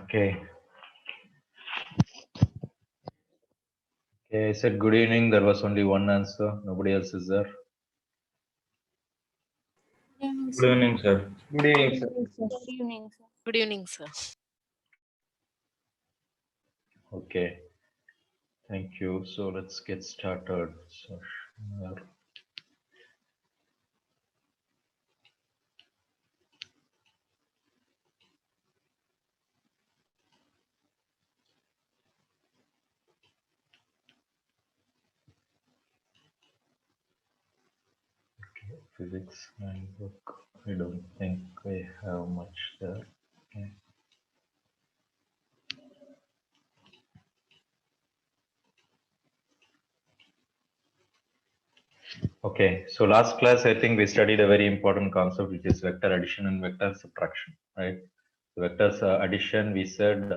Okay. Okay, I said good evening. There was only one answer. Nobody else is there. Good evening, sir. Good evening, sir. Good evening, sir. Good evening, sir. Okay. Thank you. So let's get started. So, physics handbook. I don't think I have much there. Okay. Okay, so last class I think we studied a very important concept, which is vector addition and vector subtraction, right? The vectors addition, we said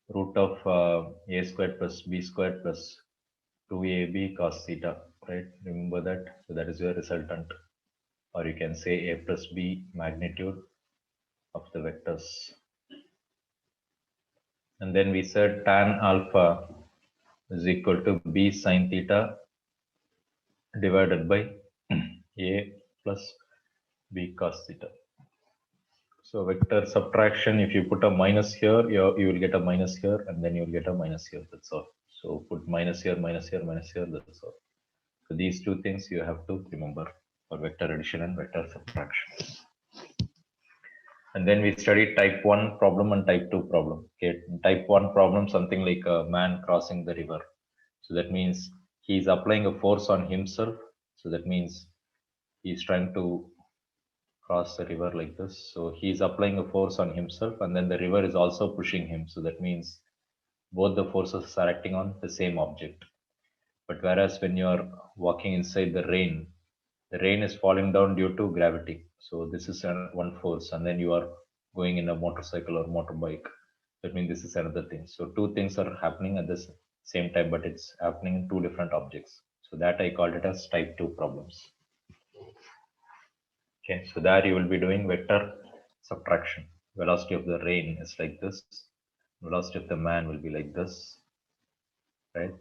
root of a squared plus b squared plus 2ab cos theta, right? Remember that? So that is your resultant, or you can say a plus b magnitude of the vectors. And then we said tan alpha is equal to b sine theta divided by a plus b cos theta. So vector subtraction, if you put a minus here, you will get a minus here, and then you will get a minus here. That's all. So put minus here, minus here, minus here. That's all. So these two things you have to remember for vector addition and vector subtraction. And then we studied type 1 problem and type 2 problem. Okay, type 1 problem, something like a man crossing the river. So that means he is applying a force on himself. So that means he is trying to cross the river like this. So he is applying a force on himself, and then the river is also pushing him. So that means both the forces are acting on the same object. But whereas when you are walking inside the rain is falling down due to gravity. So this is one force, and then you are going in a motorcycle or motorbike. That means this is another thing. So two things are happening at the same time, but it's happening in two different objects. So that I called it as type 2 problems. Okay, so there you will be doing vector subtraction. Velocity of the rain is like this. Velocity of the man will be like this, right?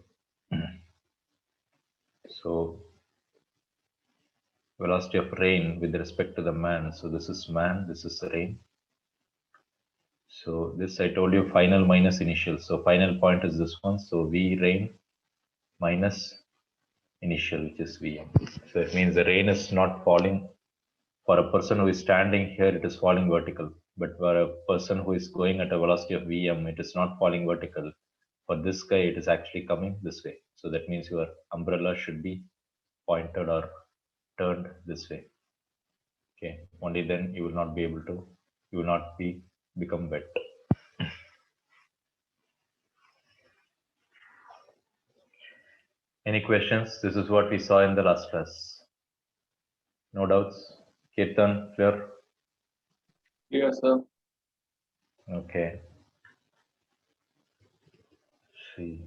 So velocity of rain with respect to the man. So this is man, this is rain. So this I told you final minus initial. So final point is this one. So V rain minus initial, which is Vm. So it means the rain is not falling. For a person who is standing here, it is falling vertical. But for a person who is going at a velocity of Vm, it is not falling vertical. For this guy, it is actually coming this way. So that means your umbrella should be pointed or turned this way. Okay, only then you will not be able to, you will not become wet. Any questions? This is what we saw in the last class. No doubts? Kirtan, clear? Yes, sir. Okay. See.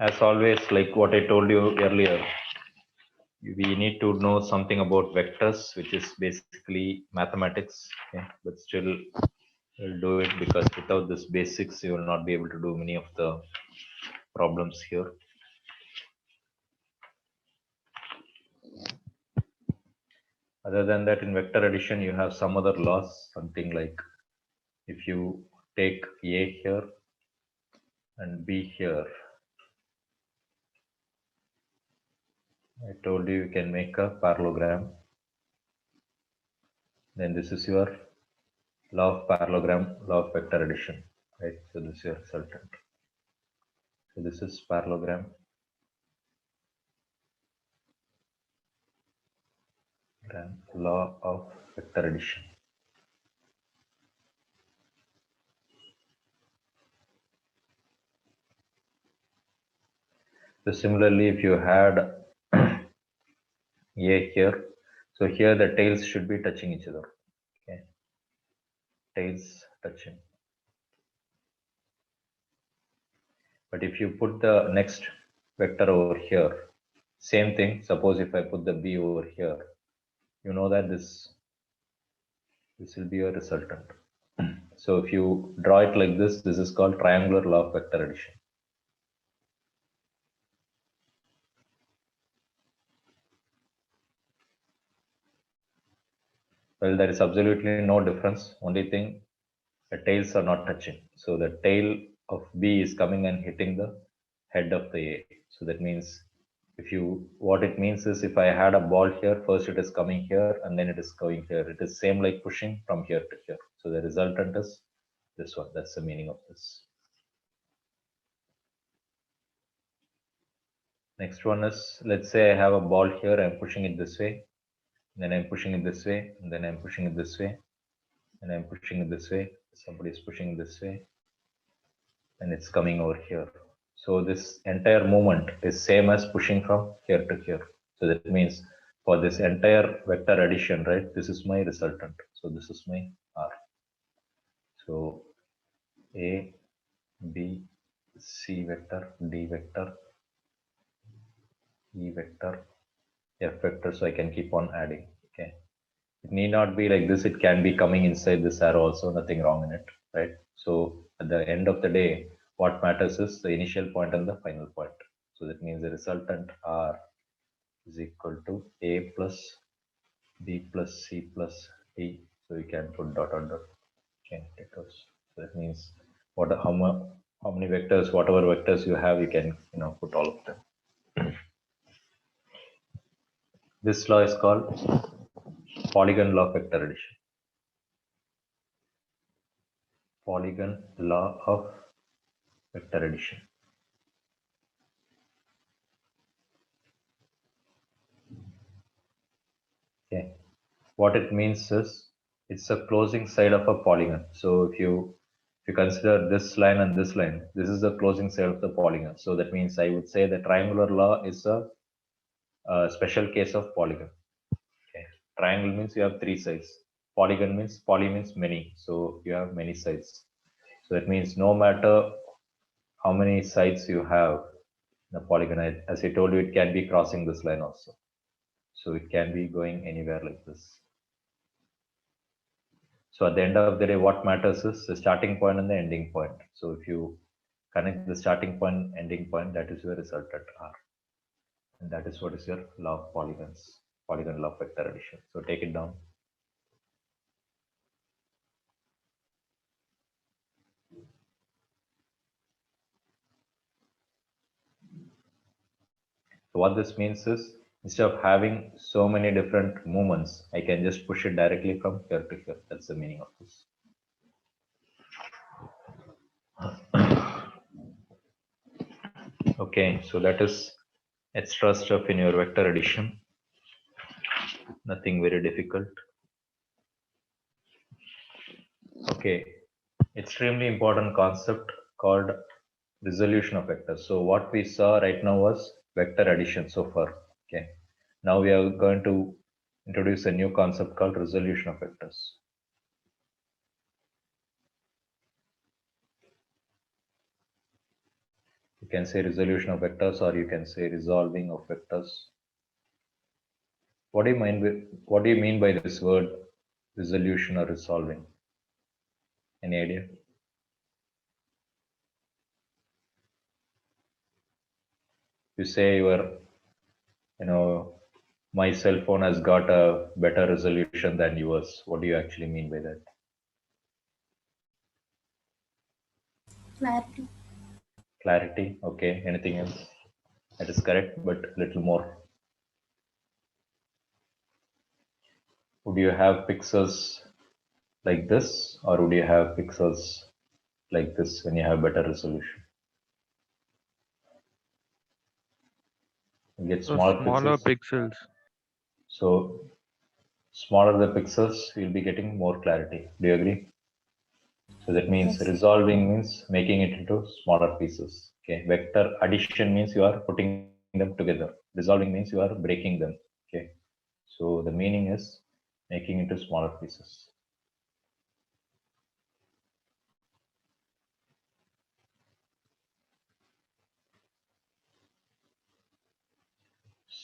As always, like what I told you earlier, we need to know something about vectors, which is basically mathematics. Okay? But still, we'll do it because without this basics, you will not be able to do many of the problems here. Other than that, in vector addition, you have some other laws, something like if you take A here and B here, I told you you can make a parallelogram. Then this is your law of parallelogram, law of vector addition, right? So this is your resultant. So this is parallelogram. Then law of vector addition. So similarly, if you had A here, so here the tails should be touching each other. Okay, tails touching. But if you put the next vector over here, same thing. Suppose if I put the b over here, you know that this will be a resultant. So if you draw it like this is called triangular law of vector addition. Well, there is absolutely no difference. Only thing, the tails are not touching. So the tail of B is coming and hitting the head of the A. So that means what it means is if I had a ball here, first it is coming here and then it is going here. It is same like pushing from here to here. So the resultant is this one. That's the meaning of this. Next one is, let's say I have a ball here, I'm pushing it this way, then I'm pushing it this way, and then I'm pushing it this way, and I'm pushing it this way. Somebody is pushing this way, and it's coming over here. So this entire movement is same as pushing from here to here. So that means for this entire vector addition, right, this is my resultant. So this is my R. So A, B, C vector, D vector, E vector, F vector. So I can keep on adding. Okay. It need not be like this. It can be coming inside this arrow also, nothing wrong in it, right? So at the end of the day, what matters is the initial point and the final point. So that means the resultant R is equal to A plus B plus C plus D. So you can put dot dot dot. Okay, so that means how many vectors, whatever vectors you have, you can put all of them. This law is called polygon law of vector addition. Polygon law of vector addition. Okay, what it means is it's a closing side of a polygon. So if you consider this line and this line, this is the closing side of the polygon. So that means I would say the triangular law is a special case of polygon. Okay, triangle means you have three sides. Polygon means poly means many. So you have many sides. So that means no matter how many sides you have in the polygon, as I told you, it can be crossing this line also. So it can be going anywhere like this. So at the end of the day, what matters is the starting point and the ending point. So if you connect the starting point, ending point, that is your resultant R. And that is what is your law of polygons, polygon law of vector addition. So take it down. So what this means is instead of having so many different movements, I can just push it directly from here to here. That's the meaning of this. Okay, so that is extra stuff in your vector addition. Nothing very difficult. Okay, extremely important concept called resolution of vectors. So what we saw right now was vector addition so far. Okay, now we are going to introduce a new concept called resolution of vectors. You can say resolution of vectors, or you can say resolving of vectors. What do you mean by this word resolution or resolving? Any idea? You say my cell phone has got a better resolution than yours. What do you actually mean by that? Clarity. Clarity. Okay. Anything else? That is correct, but little more. Would you have pixels like this, or would you have pixels like this when you have better resolution? You get So smaller smaller pixels. pixels. So smaller the pixels, you'll be getting more clarity. Do you agree? So that means Yes. resolving means making it into smaller pieces. Okay. Vector addition means you are putting them together. Resolving means you are breaking them. Okay. So the meaning is making into smaller pieces.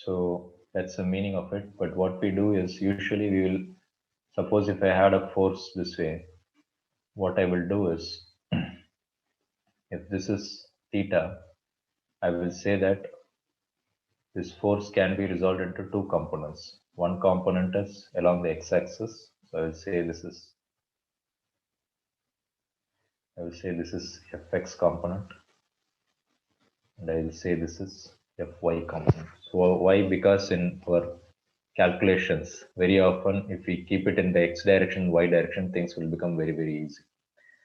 So that's the meaning of it. But what we do is usually we will, suppose if I had a force this way, what I will do is if this is theta, I will say that this force can be resolved into two components. One component is along the x-axis. So I will say this is fx component, and I will say this is fy component. So why? Because in our calculations, very often if we keep it in the x direction, y direction, things will become very, very easy.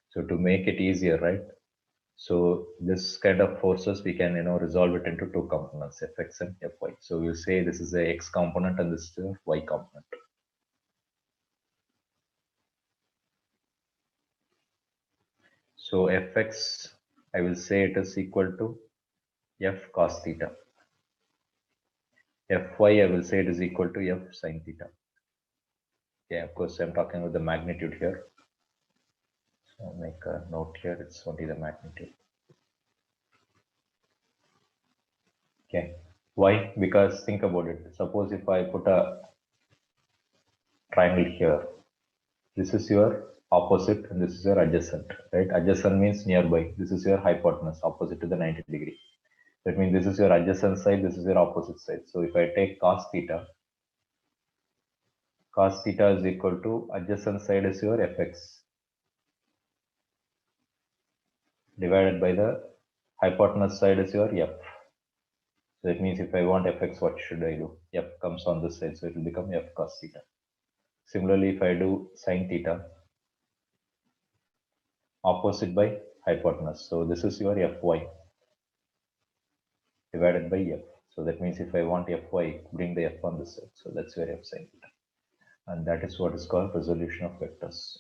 So to make it easier, right? So this kind of forces we can resolve it into two components, fx and fy. So we'll say this is the x component and this is the y component. So fx, I will say it is equal to f cos theta. Fy, I will say it is equal to f sin theta. Okay, of course I'm talking about the magnitude here. So I'll make a note here, it's only the magnitude. Okay, why? Because think about it. Suppose if I put a triangle here, this is your opposite and this is your adjacent, right? Adjacent means nearby. This is your hypotenuse, opposite to the 90 degree. That means this is your adjacent side, this is your opposite side. So if I take cos theta is equal to adjacent side is your fx divided by the hypotenuse side is your f. So it means if I want fx, what should I do? F comes on this side, so it will become f cos theta. Similarly, if I do sine theta, opposite by hypotenuse. So this is your fy divided by f. So that means if I want fy, bring the f on this side. So that's your f sine theta. And that is what is called resolution of vectors.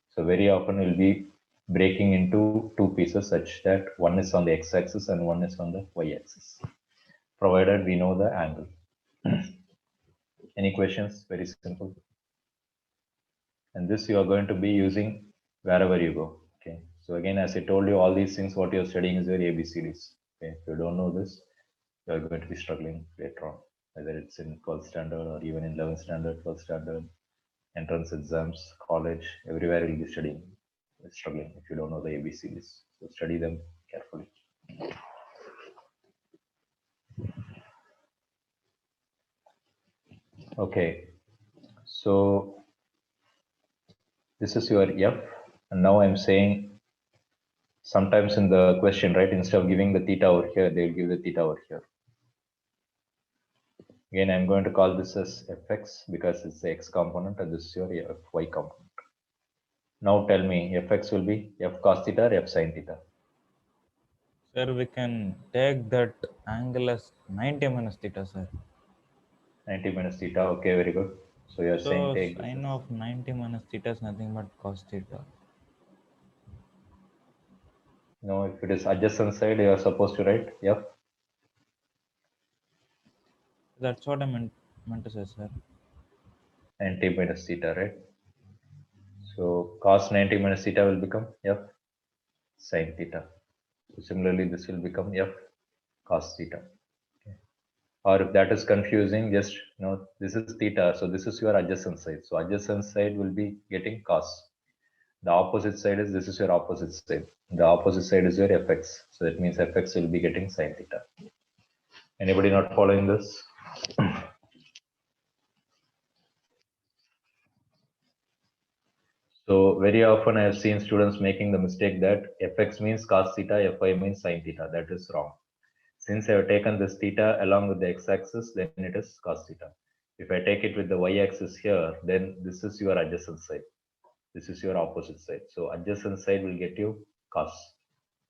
So very often we'll be breaking into two pieces such that one is on the x-axis and one is on the y-axis, provided we know the angle. Any questions? Very simple. And this you are going to be using wherever you go. Okay. So again, as I told you, all these things, what you're studying is your ABCDs. Okay. If you don't know this, you're going to be struggling later on, whether it's in 12th standard or even in 11th standard, 12th standard, entrance exams, college, everywhere you'll be studying, struggling if you don't know the ABCDs. So study them carefully. Okay. So this is your F, and now I'm saying sometimes in the question, right, instead of giving the theta over here, they'll give the theta over here. Again, I'm going to call this as fx because it's the x component and this is your fy component. Now tell me, fx will be f cos theta or f sin theta? Sir, we can take that angle as 90 minus theta, sir. 90 minus theta. Okay, very good. So you're saying So take this sine as, of 90 minus theta is nothing but cos theta. no, if it is adjacent side, you are supposed to write f. That's what I meant to say, sir. 90 minus theta, right? So cos 90 minus theta will become f sin theta. So similarly, this will become f cos theta. Okay. Or if that is confusing, just this is theta, so this is your adjacent side. So adjacent side will be getting cos. The opposite side is this is your opposite side. The opposite side is your fx. So that means fx will be getting sin theta. Anybody not following this? So very often I have seen students making the mistake that fx means cos theta, fy means sin theta. That is wrong. Since I have taken this theta along with the x-axis, then it is cos theta. If I take it with the y-axis here, then this is your adjacent side. This is your opposite side. So adjacent side will get you cos.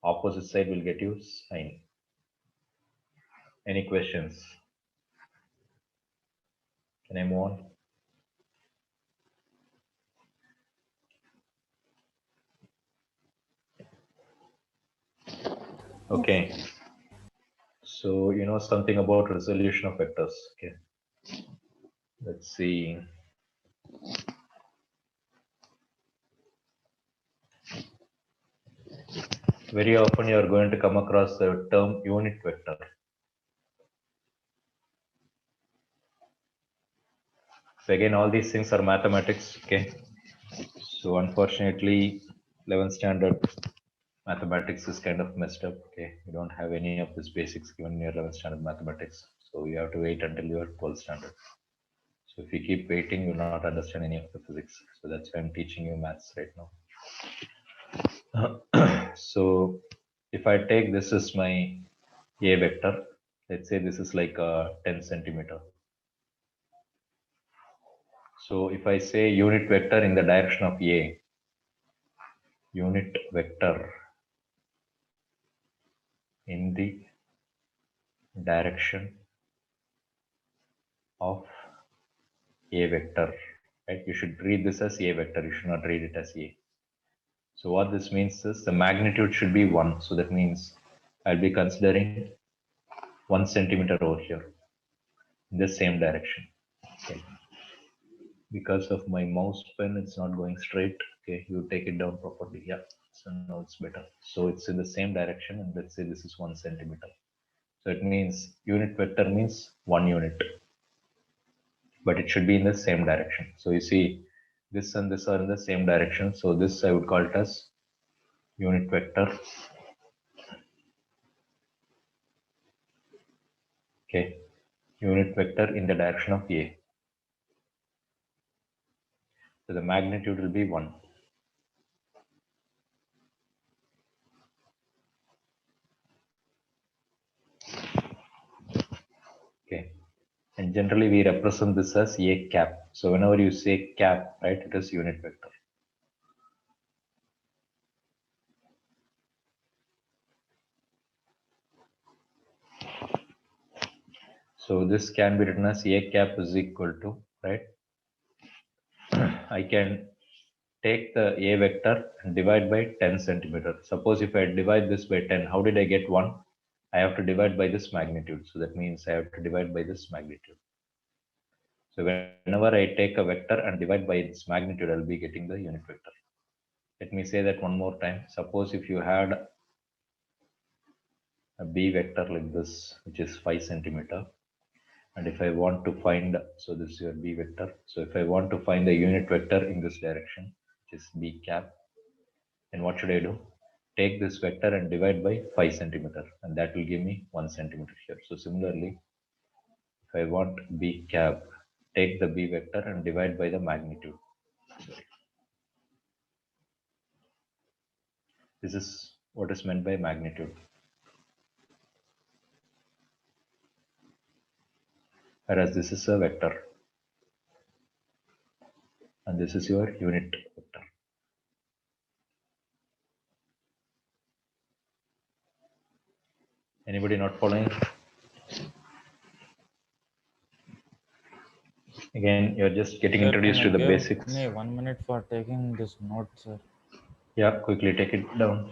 Opposite side will get you sin. Any questions? Can I move on? Okay. So you know something about resolution of vectors. Okay. Let's see. Very often you are going to come across the term unit vector. So again, all these things are mathematics. Okay. So unfortunately, 11th standard mathematics is kind of messed up. Okay. You don't have any of these basics given in your 11th standard mathematics. So you have to wait until your 12th standard. So if you keep waiting, you'll not understand any of the physics. So that's why I'm teaching you maths right now. So if I take this as my A vector, let's say this is like a 10 centimeter. So if I say unit vector in the direction of A, unit vector in the direction of A vector, right? You should read this as A vector. You should not read it as A. So what this means is the magnitude should be 1. So that means I'll be considering 1 centimeter over here in the same direction. Okay. Because of my mouse pen, it's not going straight. Okay, you take it down properly. Yeah, so now it's better. So it's in the same direction, and let's say this is 1 centimeter. So it means unit vector means 1 unit, but it should be in the same direction. So you see, this and this are in the same direction. So this I would call it as unit vector. Okay, unit vector in the direction of A. So the magnitude will be 1. Okay, and generally we represent this as A cap. So whenever you say cap, right, it is unit vector. So this can be written as A cap is equal to, right? I can take the A vector and divide by 10 centimeter. Suppose if I divide this by 10, how did I get 1? I have to divide by this magnitude. So that means I have to divide by this magnitude. So whenever I take a vector and divide by its magnitude, I'll be getting the unit vector. Let me say that one more time. Suppose if you had a B vector like this, which is 5 centimeter, and if I want to find, so this is your B vector. So if I want to find the unit vector in this direction, which is B cap, then what should I do? Take this vector and divide by 5 centimeter, and that will give me 1 centimeter here. So similarly, if I want B cap, take the B vector and divide by the magnitude. This is what is meant by magnitude. Whereas this is a vector, and this is your unit vector. Anybody not following? Again, you're just getting Sir, introduced can to you the give basics. me 1 minute for taking this note, sir? Yeah, quickly take it down.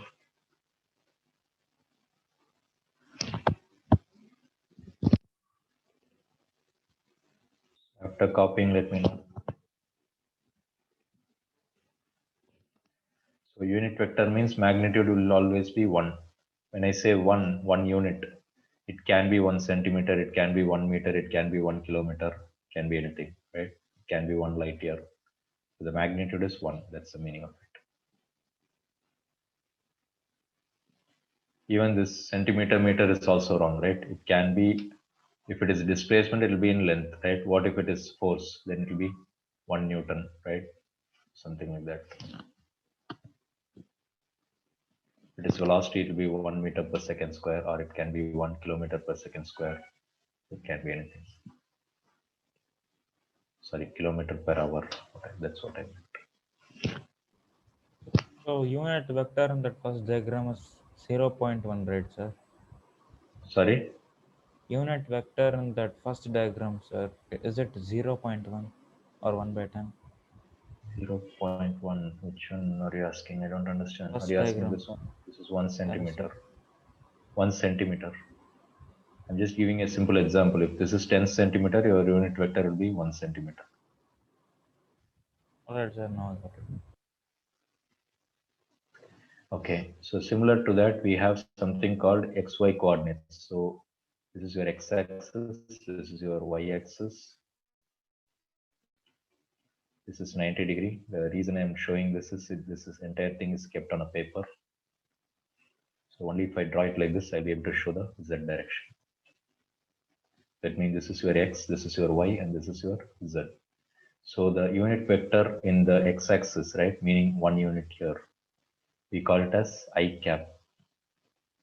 After copying, let me know. So unit vector means magnitude will always be 1. When I say 1 unit, it can be 1 centimeter, it can be 1 meter, it can be 1 kilometer, it can be anything, right? It can be 1 light year. So the magnitude is 1. That's the meaning of it. Even this centimeter meter is also wrong, right? It can be, if it is displacement, it will be in length, right? What if it is force? Then it will be 1 Newton, right? Something like that. If it is velocity, it will be 1 meter per second square, or it can be 1 kilometer per second square. It can be anything. Sorry, kilometer per hour. Okay, that's what I meant. So unit vector in that first diagram is 0.1, right, sir? Sorry? Unit vector in that first diagram, sir, is it 0.1 or 1 by 10? 0.1. Which one are you asking? I don't understand. Are First you asking diagram. this one? This is 1 Yes, sir. centimeter. 1 centimeter. I'm just giving a simple example. If this is 10 centimeter, your unit vector will be 1 centimeter. Alright, sir, now I got it. Okay, so similar to that, we have something called XY coordinates. So this is your x-axis, this is your y-axis, This is 90 degree. The reason I'm showing this is entire thing is kept on a paper. So only if I draw it like this, I'll be able to show the Z direction. That means this is your X, this is your Y, and this is your Z. So the unit vector in the X-axis, right, meaning 1 unit here, we call it as I cap.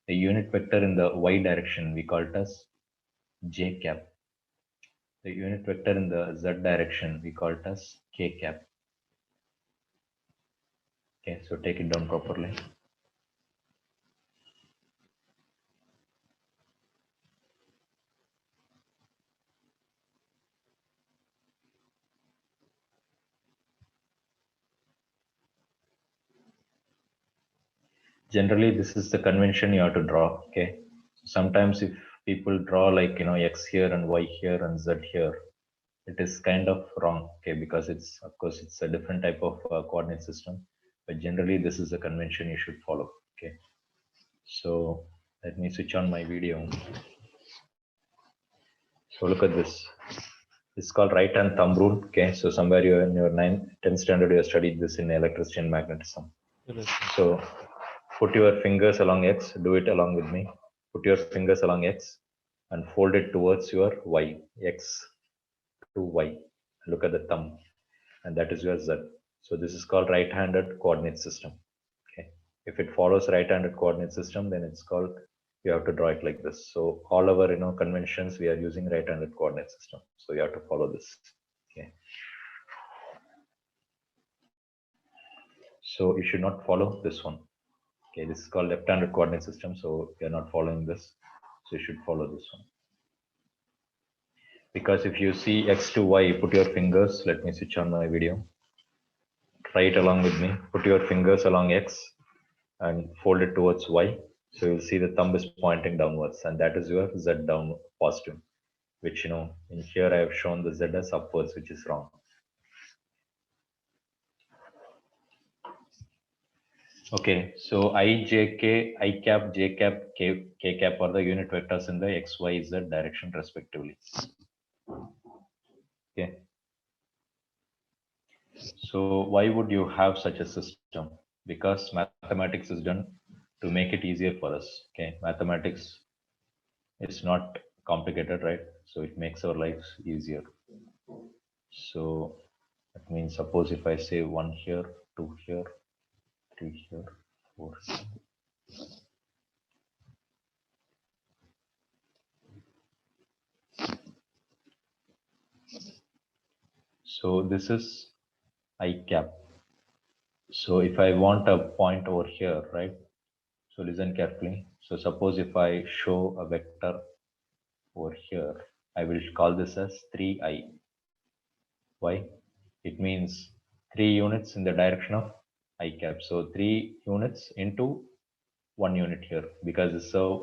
The unit vector in the Y direction, we call it as J cap. The unit vector in the Z direction, we call it as K cap. Okay, so take it down properly. Generally, this is the convention you have to draw. Okay, sometimes if people draw like X here and Y here and Z here, it is kind of wrong. Okay, because it's, of course, it's a different type of coordinate system, but generally this is the convention you should follow. Okay, so let me switch on my video. So look at this. It's called right hand thumb rule. Okay, so somewhere you in your 10th standard you have studied this in electricity and magnetism. So put your fingers along X, do it along with me. Put your fingers along X and fold it towards your Y, X to Y. Look at the thumb, and that is your Z. So this is called right-handed coordinate system. Okay, if it follows right-handed coordinate system, then it's called, you have to draw it like this. So all our conventions, we are using right-handed coordinate system. So you have to follow this. Okay. So you should not follow this one. Okay, this is called left-handed coordinate system. So you're not following this. So you should follow this one. Because if you see X to Y, put your fingers, let me switch on my video. Try it along with me. Put your fingers along X and fold it towards Y. So you'll see the thumb is pointing downwards, and that is your Z down positive, which in here I have shown the Z as upwards, which is wrong. Okay, so I, J, K, I cap, J cap, K cap are the unit vectors in the X, Y, Z direction respectively. Okay. So why would you have such a system? Because mathematics is done to make it easier for us. Okay, mathematics is not complicated, right? So it makes our lives easier. So that means, suppose if I say 1 here, 2 here, 3 here, 4 here. So this is I cap. So if I want a point over here, right? So listen carefully. So suppose if I show a vector over here, I will call this as 3i. Why? It means 3 units in the direction of I cap. So 3 units into 1 unit here, because it's a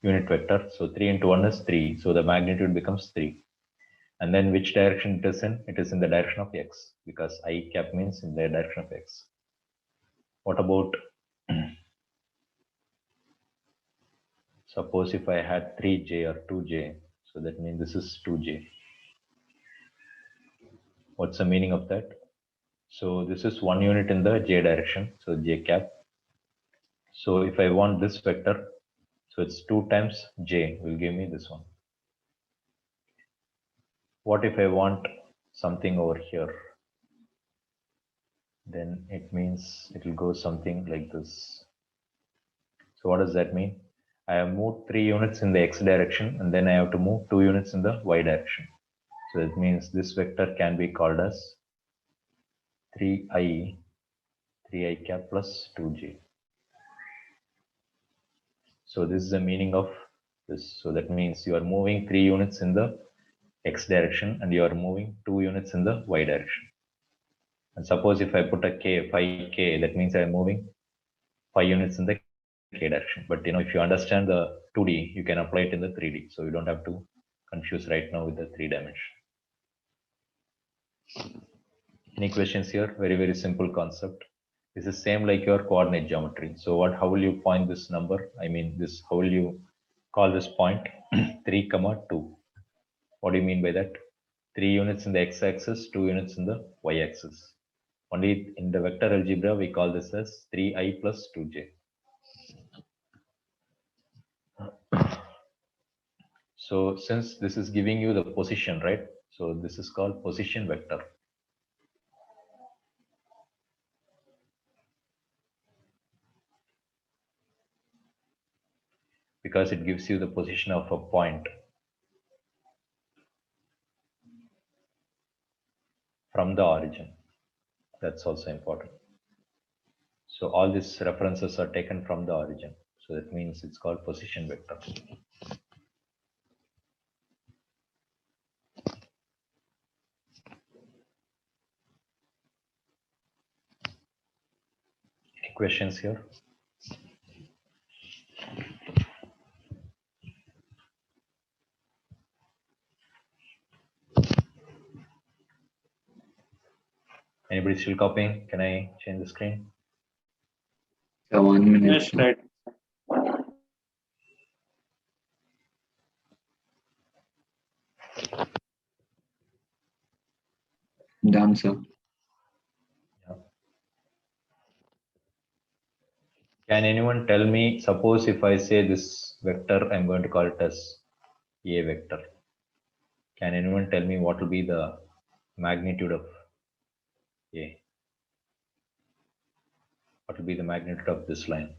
unit vector. So 3 into 1 is 3. So the magnitude becomes 3. And then which direction it is in? It is in the direction of X, because I cap means in the direction of X. What about suppose if I had 3j or 2j, so that means this is 2j. What's the meaning of that? So this is 1 unit in the j direction, so j cap. So if I want this vector, so it's 2 times j will give me this one. What if I want something over here? Then it means it will go something like this. So what does that mean? I have moved 3 units in the x direction, and then I have to move 2 units in the y direction. So it means this vector can be called as 3i cap plus 2j. So this is the meaning of this. So that means you are moving 3 units in the x direction and you are moving 2 units in the y direction. And suppose if I put a k, 5k, that means I am moving 5 units in the k direction. But if you understand the 2D, you can apply it in the 3D. So you don't have to confuse right now with the 3 dimension. Any questions here? Very, very simple concept. This is same like your coordinate geometry. So how will you point this number? I mean this, how will you call this point? 3, 2. What do you mean by that? 3 units in the x-axis, 2 units in the y-axis. Only in the vector algebra, we call this as 3i plus 2j. So since this is giving you the position, right? So this is called position vector. Because it gives you the position of a point from the origin. That's also important. So all these references are taken from the origin. So that means it's called position vector. Any questions here? Anybody still copying? Can I change the screen? Yeah, 1 minute. Yes, right. Done, sir. Yeah. Can anyone tell me, suppose if I say this vector, I'm going to call it as A vector. Can anyone tell me what will be the magnitude of A? What will be the magnitude of this line?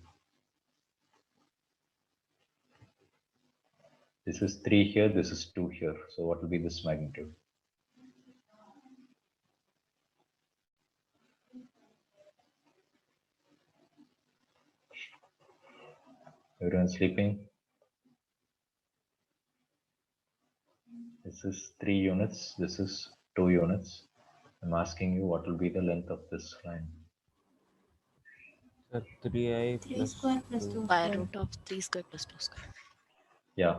This is 3 here, this is 2 here. So what will be this magnitude? Everyone sleeping? This is 3 units, this is 2 units. I'm asking you what will be the length of this line? Sir, 3i 3 plus square plus 2. 2 Square square. root of 3 square plus 2 square. Yeah.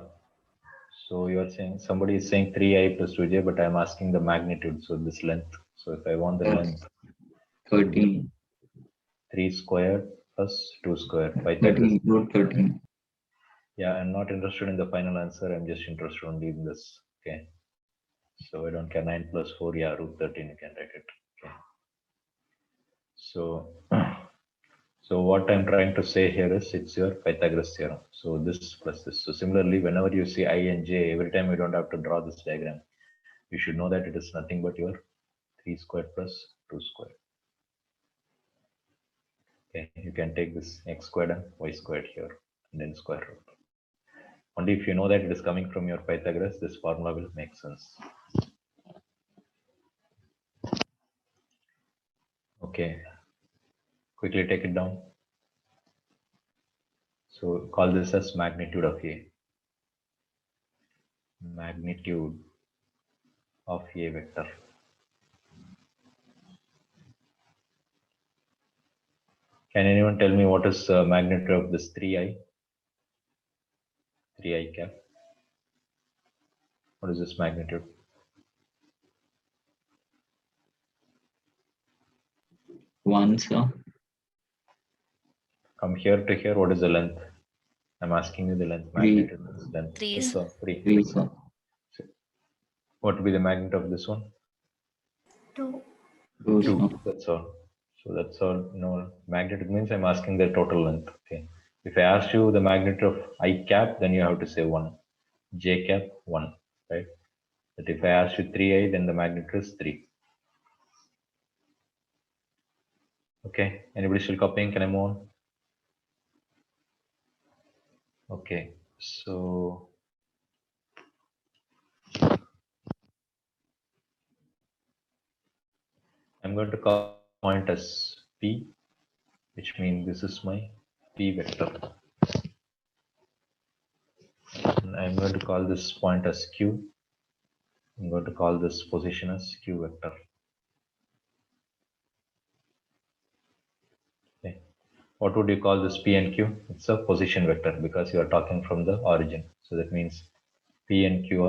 So you are saying somebody is saying 3i plus 2j, but I'm asking the magnitude. So this length. So if I want the Yes. length, 13. 3 squared plus 2 squared. 13, root 13. Yeah, I'm not interested in the final answer. I'm just interested only in this. Okay. So I don't care. 9 plus 4, yeah, root 13, you can write it. Okay. So, so what I'm trying to say here is it's your Pythagoras theorem. So this plus this. So similarly, whenever you see I and j, every time you don't have to draw this diagram. You should know that it is nothing but your 3 squared plus 2 squared. Okay, you can take this x squared and y squared here and then square root. Only if you know that it is coming from your Pythagoras, this formula will make sense. Okay, quickly take it down. So call this as magnitude of A. Magnitude of A vector. Can anyone tell me what is magnitude of this 3i? 3i cap. What is this magnitude? 1, sir. From here to here, what is the length? I'm asking you the length. Three. Magnitude of this length. 3, So 3. 3, sir. What will be the magnitude of this one? 2. 2, 2. sir. That's all. So that's all. No magnitude means I'm asking the total length. Okay. If I ask you the magnitude of I cap, then you have to say 1. J cap 1. Right. But if I ask you 3i, then the magnitude is 3. Okay. Anybody still copying? Can I move on? Okay. So I'm going to call point as P, which means this is my P vector. And I'm going to call this point as Q. I'm going to call this position as Q vector. Okay. What would you call this P and Q? It's a position vector because you are talking from the origin. So that means P and Q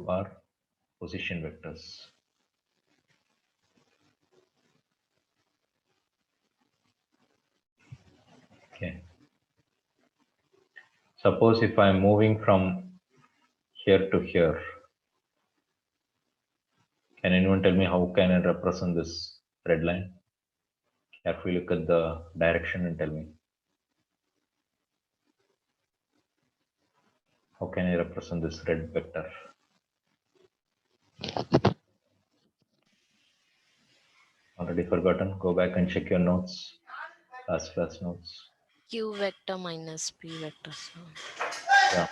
are position vectors. Okay. Suppose if I'm moving from here to here, can anyone tell me how can I represent this red line? Carefully look at the direction and tell me. How can I represent this red vector? Already forgotten? Go back and check your notes, last class notes. Q vector minus P vector. So Yeah.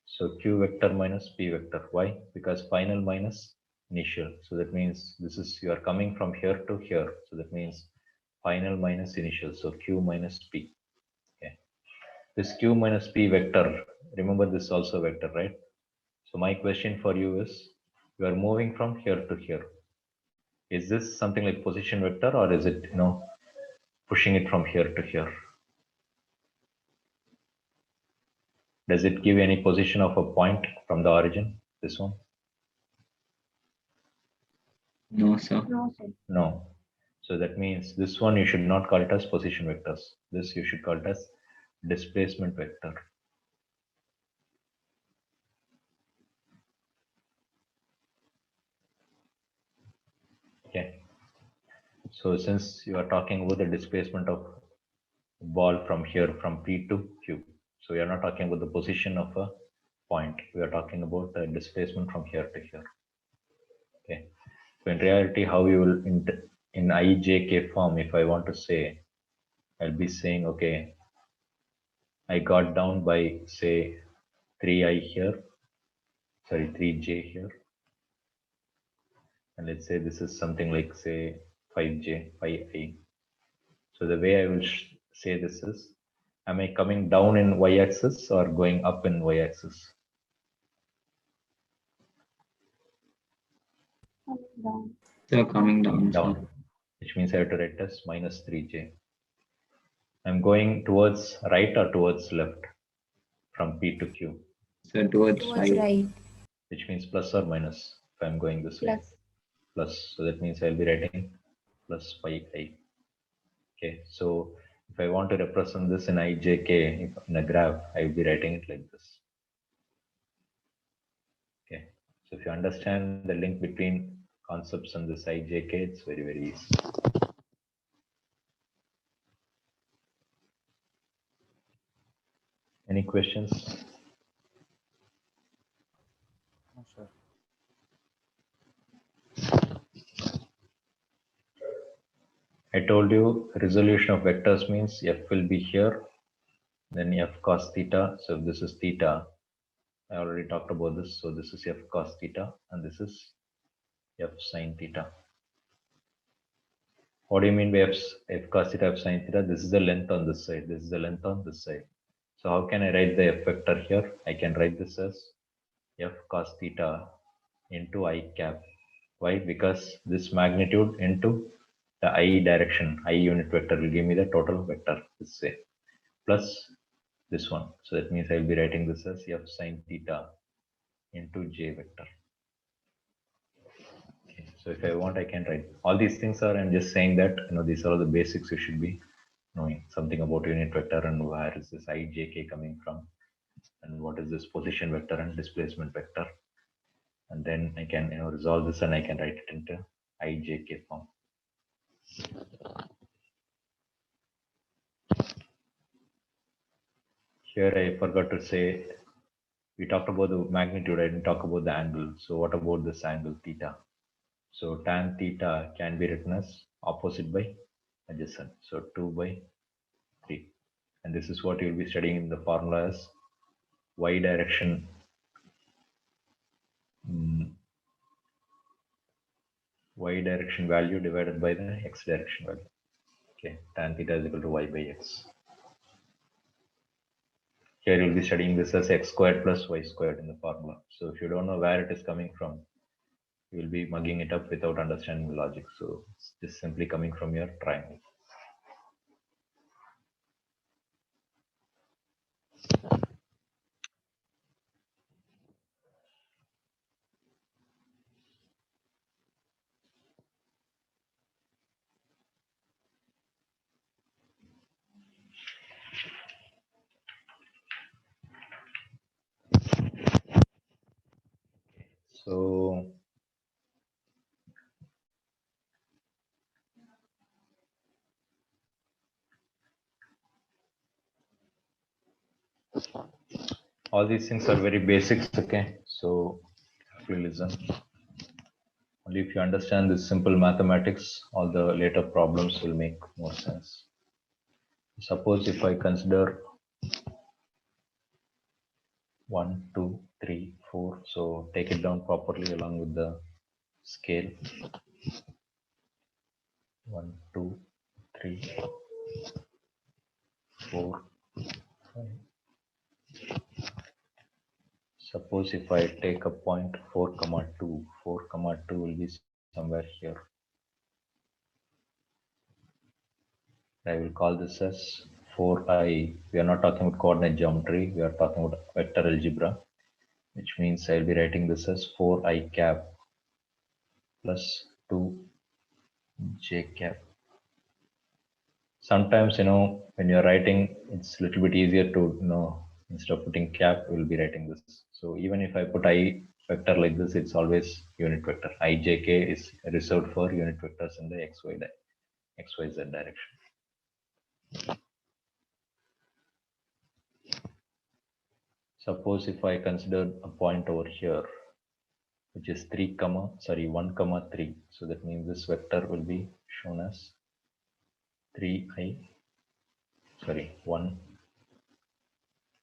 So Q vector minus P vector. Why? Because final minus initial. So that means this is, you are coming from here to here. So that means final minus initial. So Q minus P. Okay. This Q minus P vector, remember this is also a vector, right? So my question for you is, you are moving from here to here. Is this something like position vector, or is it, pushing it from here to here? Does it give any position of a point from the origin? This one? No, sir. No, sir. No. So that means this one you should not call it as position vectors. This you should call it as displacement vector. Okay. So since you are talking about the displacement of ball from here, from P to Q, so we are not talking about the position of a point. We are talking about the displacement from here to here. Okay. So in reality, how you will in IJK form, if I want to say, I'll be saying, okay, I got down by say 3I here, sorry, 3J here. And let's say this is something like say 5J, 5I. So the way I will say this is, am I coming down in y-axis or going up in y-axis? Coming down. They're coming down, sir. Down, which means I have to write as minus 3J. I'm going towards right or towards left from P to Q, So towards Towards right. right. which means plus or minus if I'm going this way. Plus. Plus, so that means I'll be writing plus 5I. Okay, so if I want to represent this in IJK in a graph, I will be writing it like this. Okay, so if you understand the link between concepts and this IJK, it's very, very easy. Any questions? No, sir. I told you resolution of vectors means F will be here, then F cos theta. So if this is theta, I already talked about this. So this is F cos theta and this is F sin theta. What do you mean by F cos theta, F sin theta? This is the length on this side. This is the length on this side. So how can I write the F vector here? I can write this as F cos theta into I cap. Why? Because this magnitude into the I direction, I unit vector will give me the total vector, let's say, plus this one. So that means I'll be writing this as F sin theta into J vector. Okay. So if I want, I can write all these things are, I'm just saying that, these are all the basics you should be knowing something about unit vector and where is this IJK coming from and what is this position vector and displacement vector. And then I can resolve this and I can write it into IJK form. Here I forgot to say, we talked about the magnitude, I didn't talk about the angle. So what about this angle theta? So tan theta can be written as opposite by adjacent. So 2 by 3. And this is what you'll be studying in the formula as y direction y direction value divided by the x direction value. Okay, tan theta is equal to y by x. Here you'll be studying this as x squared plus y squared in the formula. So if you don't know where it is coming from, you will be mugging it up without understanding the logic. So it's just simply coming from your triangle. So all these things are very basics, okay? So carefully listen. Only if you understand this simple mathematics, all the later problems will make more sense. Suppose if I consider 1, 2, 3, 4, so take it down properly along with the scale. 1, 2, 3, 4, 5. Suppose if I take a point 4, 2, 4, 2 will be somewhere here. I will call this as 4i. We are not talking about coordinate geometry. We are talking about vector algebra, which means I'll be writing this as 4i cap plus 2j cap. Sometimes, when you're writing, it's a little bit easier to, instead of putting cap, we'll be writing this. So even if I put I vector like this, it's always unit vector. ijk is reserved for unit vectors in the xyz direction. Suppose if I consider a point over here, which is 1, 3. So that means this vector will be shown as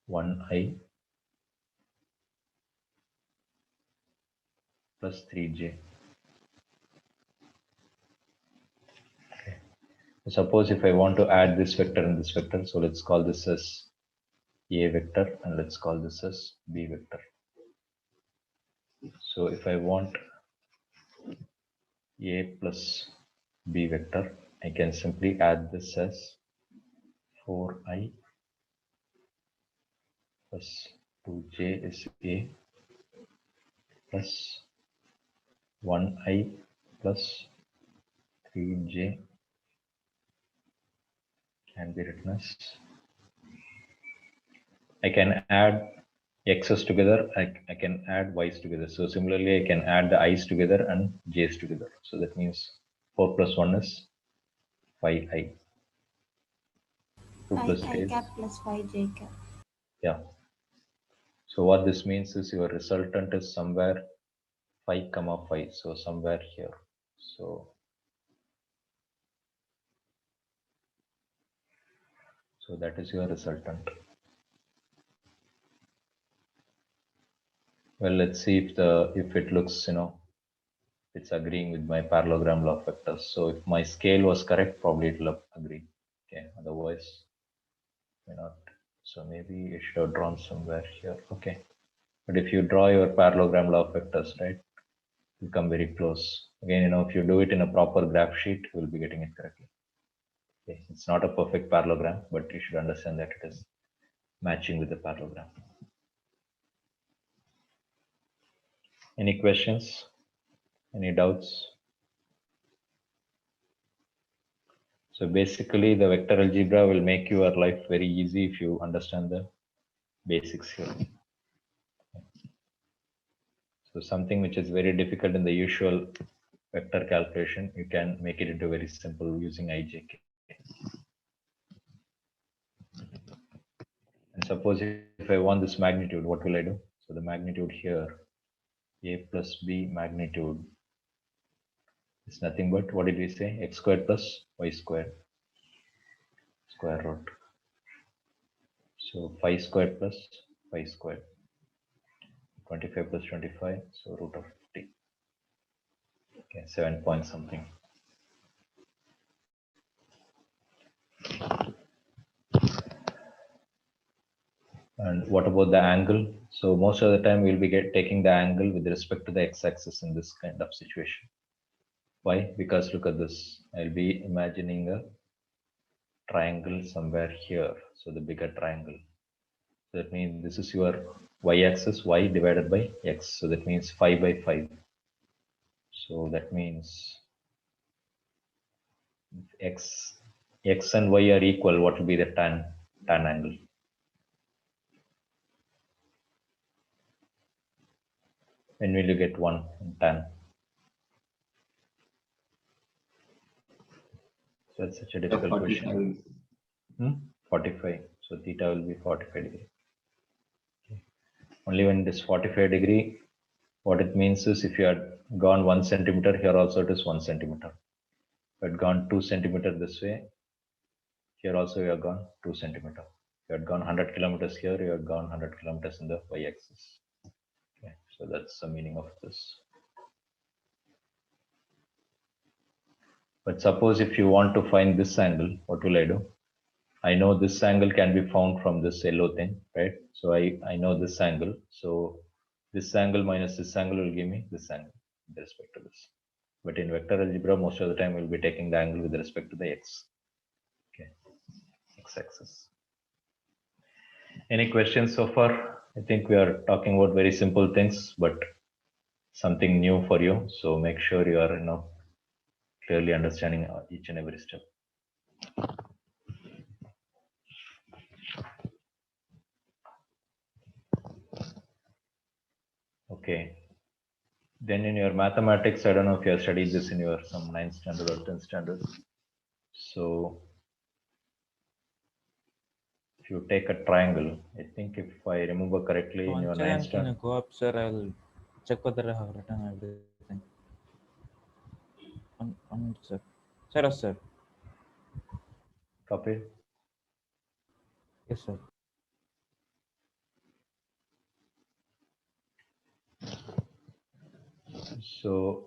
1i plus 3j. Okay. Suppose if I want to add this vector and this vector, so let's call this as a vector and let's call this as b vector. So if I want a plus b vector, I can simply add this as 4i plus 2j is a plus 1i plus 3j can be written as, I can add x's together, I can add y's together. So similarly, I can add the i's together and j's together. So that means 4 plus 1 is 5i. 2 plus I 8. cap plus 5j cap. Yeah. So what this means is your resultant is somewhere 5, 5. So somewhere here. So that is your resultant. Well, let's see if it looks, it's agreeing with my parallelogram law of vectors. So if my scale was correct, probably it will agree. Okay, otherwise may not. So maybe you should have drawn somewhere here. Okay. But if you draw your parallelogram law of vectors, right, you come very close. Again, if you do it in a proper graph sheet, you will be getting it correctly. Okay. It's not a perfect parallelogram, but you should understand that it is matching with the parallelogram. Any questions? Any doubts? So basically, the vector algebra will make your life very easy if you understand the basics here. So something which is very difficult in the usual vector calculation, you can make it into very simple using ijk. And suppose if I want this magnitude, what will I do? So the magnitude here, a plus b magnitude, is nothing but, what did we say? X squared plus y squared, square root. So 5 squared plus 5 squared, 25 plus 25, so root of 50. Okay, 7 point something. And what about the angle? So most of the time we'll be taking the angle with respect to the x-axis in this kind of situation. Why? Because look at this. I'll be imagining a triangle somewhere here. So the bigger triangle. So that means this is your y-axis, y divided by x. So that means 5 by 5. So that means if x and y are equal, what will be the tan angle? When will you get 1 in tan? So it's such a difficult question. 45. So theta will be 45 degree. Only when it is 45 degree, what it means is if you had gone 1 centimeter, here also it is 1 centimeter. If you had gone 2 centimeter this way, here also you have gone 2 centimeter. You had gone 100 kilometers here, you have gone 100 kilometers in the y-axis. Okay, so that's the meaning of this. But suppose if you want to find this angle, what will I do? I know this angle can be found from this yellow thing, right? So I know this angle. So this angle minus this angle will give me this angle with respect to this. But in vector algebra, most of the time we'll be taking the angle with respect to the x. Okay, x-axis. Any questions so far? I think we are talking about very simple things, but something new for you. So make sure you are, clearly understanding each and every step. Okay. Then in your mathematics, I don't know if you have studied this in your some 9th standard or 10th standard. So if you take a triangle, I think if I remember correctly, in your 9th Can you standard. go up, sir? I'll check whether I have written everything. One minute, sir. Sir. Copy. Yes, sir. So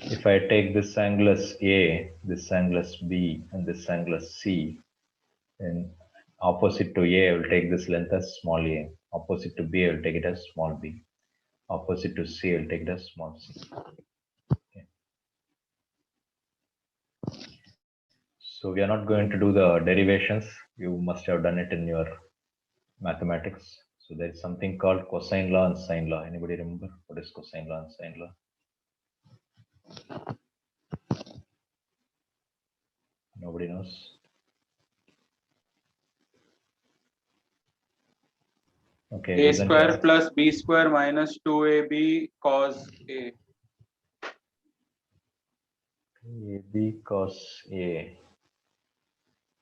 if I take this angle as A, this angle as B, and this angle as C, then opposite to A, I will take this length as small a. Opposite to B, I will take it as small b. Opposite to C, I will take it as small c. Okay. So we are not going to do the derivations. You must have done it in your mathematics. So there is something called cosine law and sine law. Anybody remember what is cosine law and sine law? Nobody knows. Okay. A square plus B square minus 2AB cos A. AB cos A.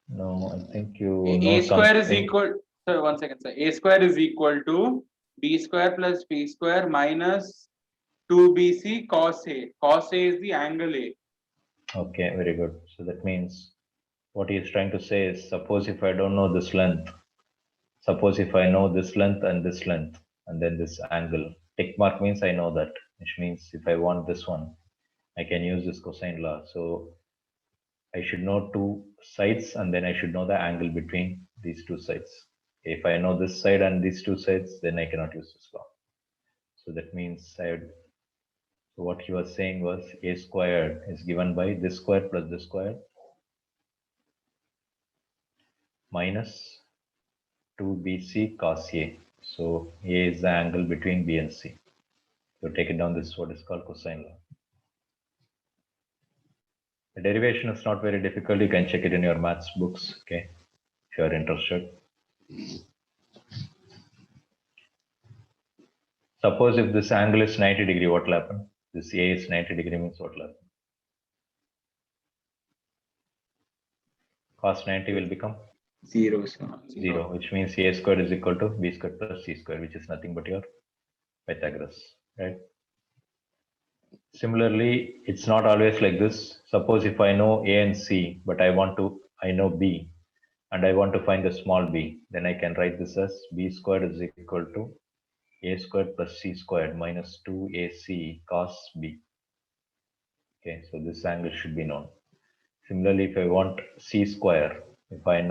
No, I think you A know square is something. equal. Sorry, 1 second, sir. A square is equal to B square plus B square minus 2BC cos A. Cos A is the angle A. Okay, very good. So that means what he is trying to say is, suppose if I don't know this length, suppose if I know this length, and then this angle, tick mark means I know that, which means if I want this one, I can use this cosine law. So I should know two sides, and then I should know the angle between these two sides. If I know this side and these two sides, then I cannot use this law. So that means so what he was saying was a squared is given by this square plus this square minus 2bc cos A. So A is the angle between B and C. So take it down, this is what is called cosine law. The derivation is not very difficult. You can check it in your maths books, okay, if you are interested. Suppose if this angle is 90 degree, what will happen? This A is 90 degree means what will happen? Cos 90 will become 0, sir. 0, which means A squared is equal to B squared plus C squared, which is nothing but your Pythagoras, right? Similarly, it's not always like this. Suppose if I know A and C, but I know B, and I want to find the small b, then I can write this as b squared is equal to a squared plus c squared minus 2ac cos b. Okay, so this angle should be known. Similarly, if I want c square, if I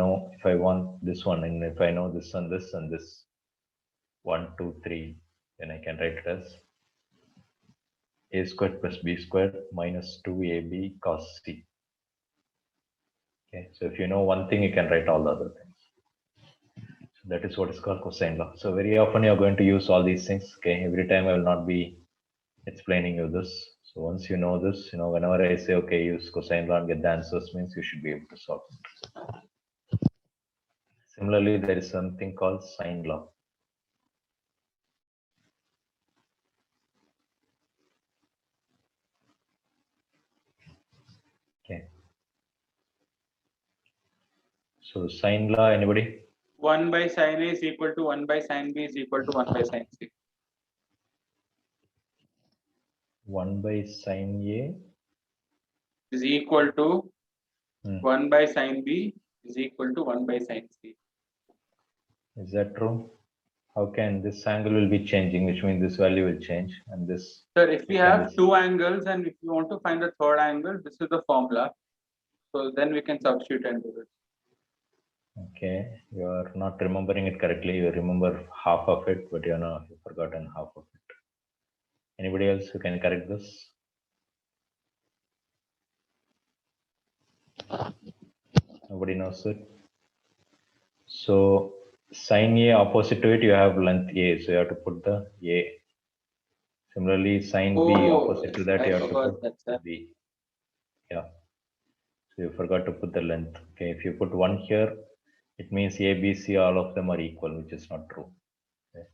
want this one, and if I know this and this and this 1, 2, 3, then I can write it as a squared plus b squared minus 2ab cos c. Okay, so if you know one thing, you can write all the other things. So that is what is called cosine law. So very often you are going to use all these things. Okay, every time I will not be explaining you this. So once you know this, whenever I say, okay, use cosine law and get the answers, means you should be able to solve it. Similarly, there is something called sine law. So sine law, anybody? 1 by sine A is equal to 1 by sine B is equal to 1 by sine C. 1 by sine A. Is equal to Hmm. 1 by sine B is equal to 1 by sine C. Is that true? How can this angle will be changing, which means this value will change, and this. Sir, if we how can have this- two angles and if you want to find the third angle, this is the formula. So then we can substitute and do it. Okay, you are not remembering it correctly. You remember half of it, but you've forgotten half of it. Anybody else who can correct this? Nobody knows it. So sine A, opposite to it, you have length A, so you have to put the A. Similarly, sine B, opposite to that, you have to put that, sir. B. Yeah. So you forgot to put the length. Okay, if you put 1 here, it means A, B, C, all of them are equal, which is not true. Okay.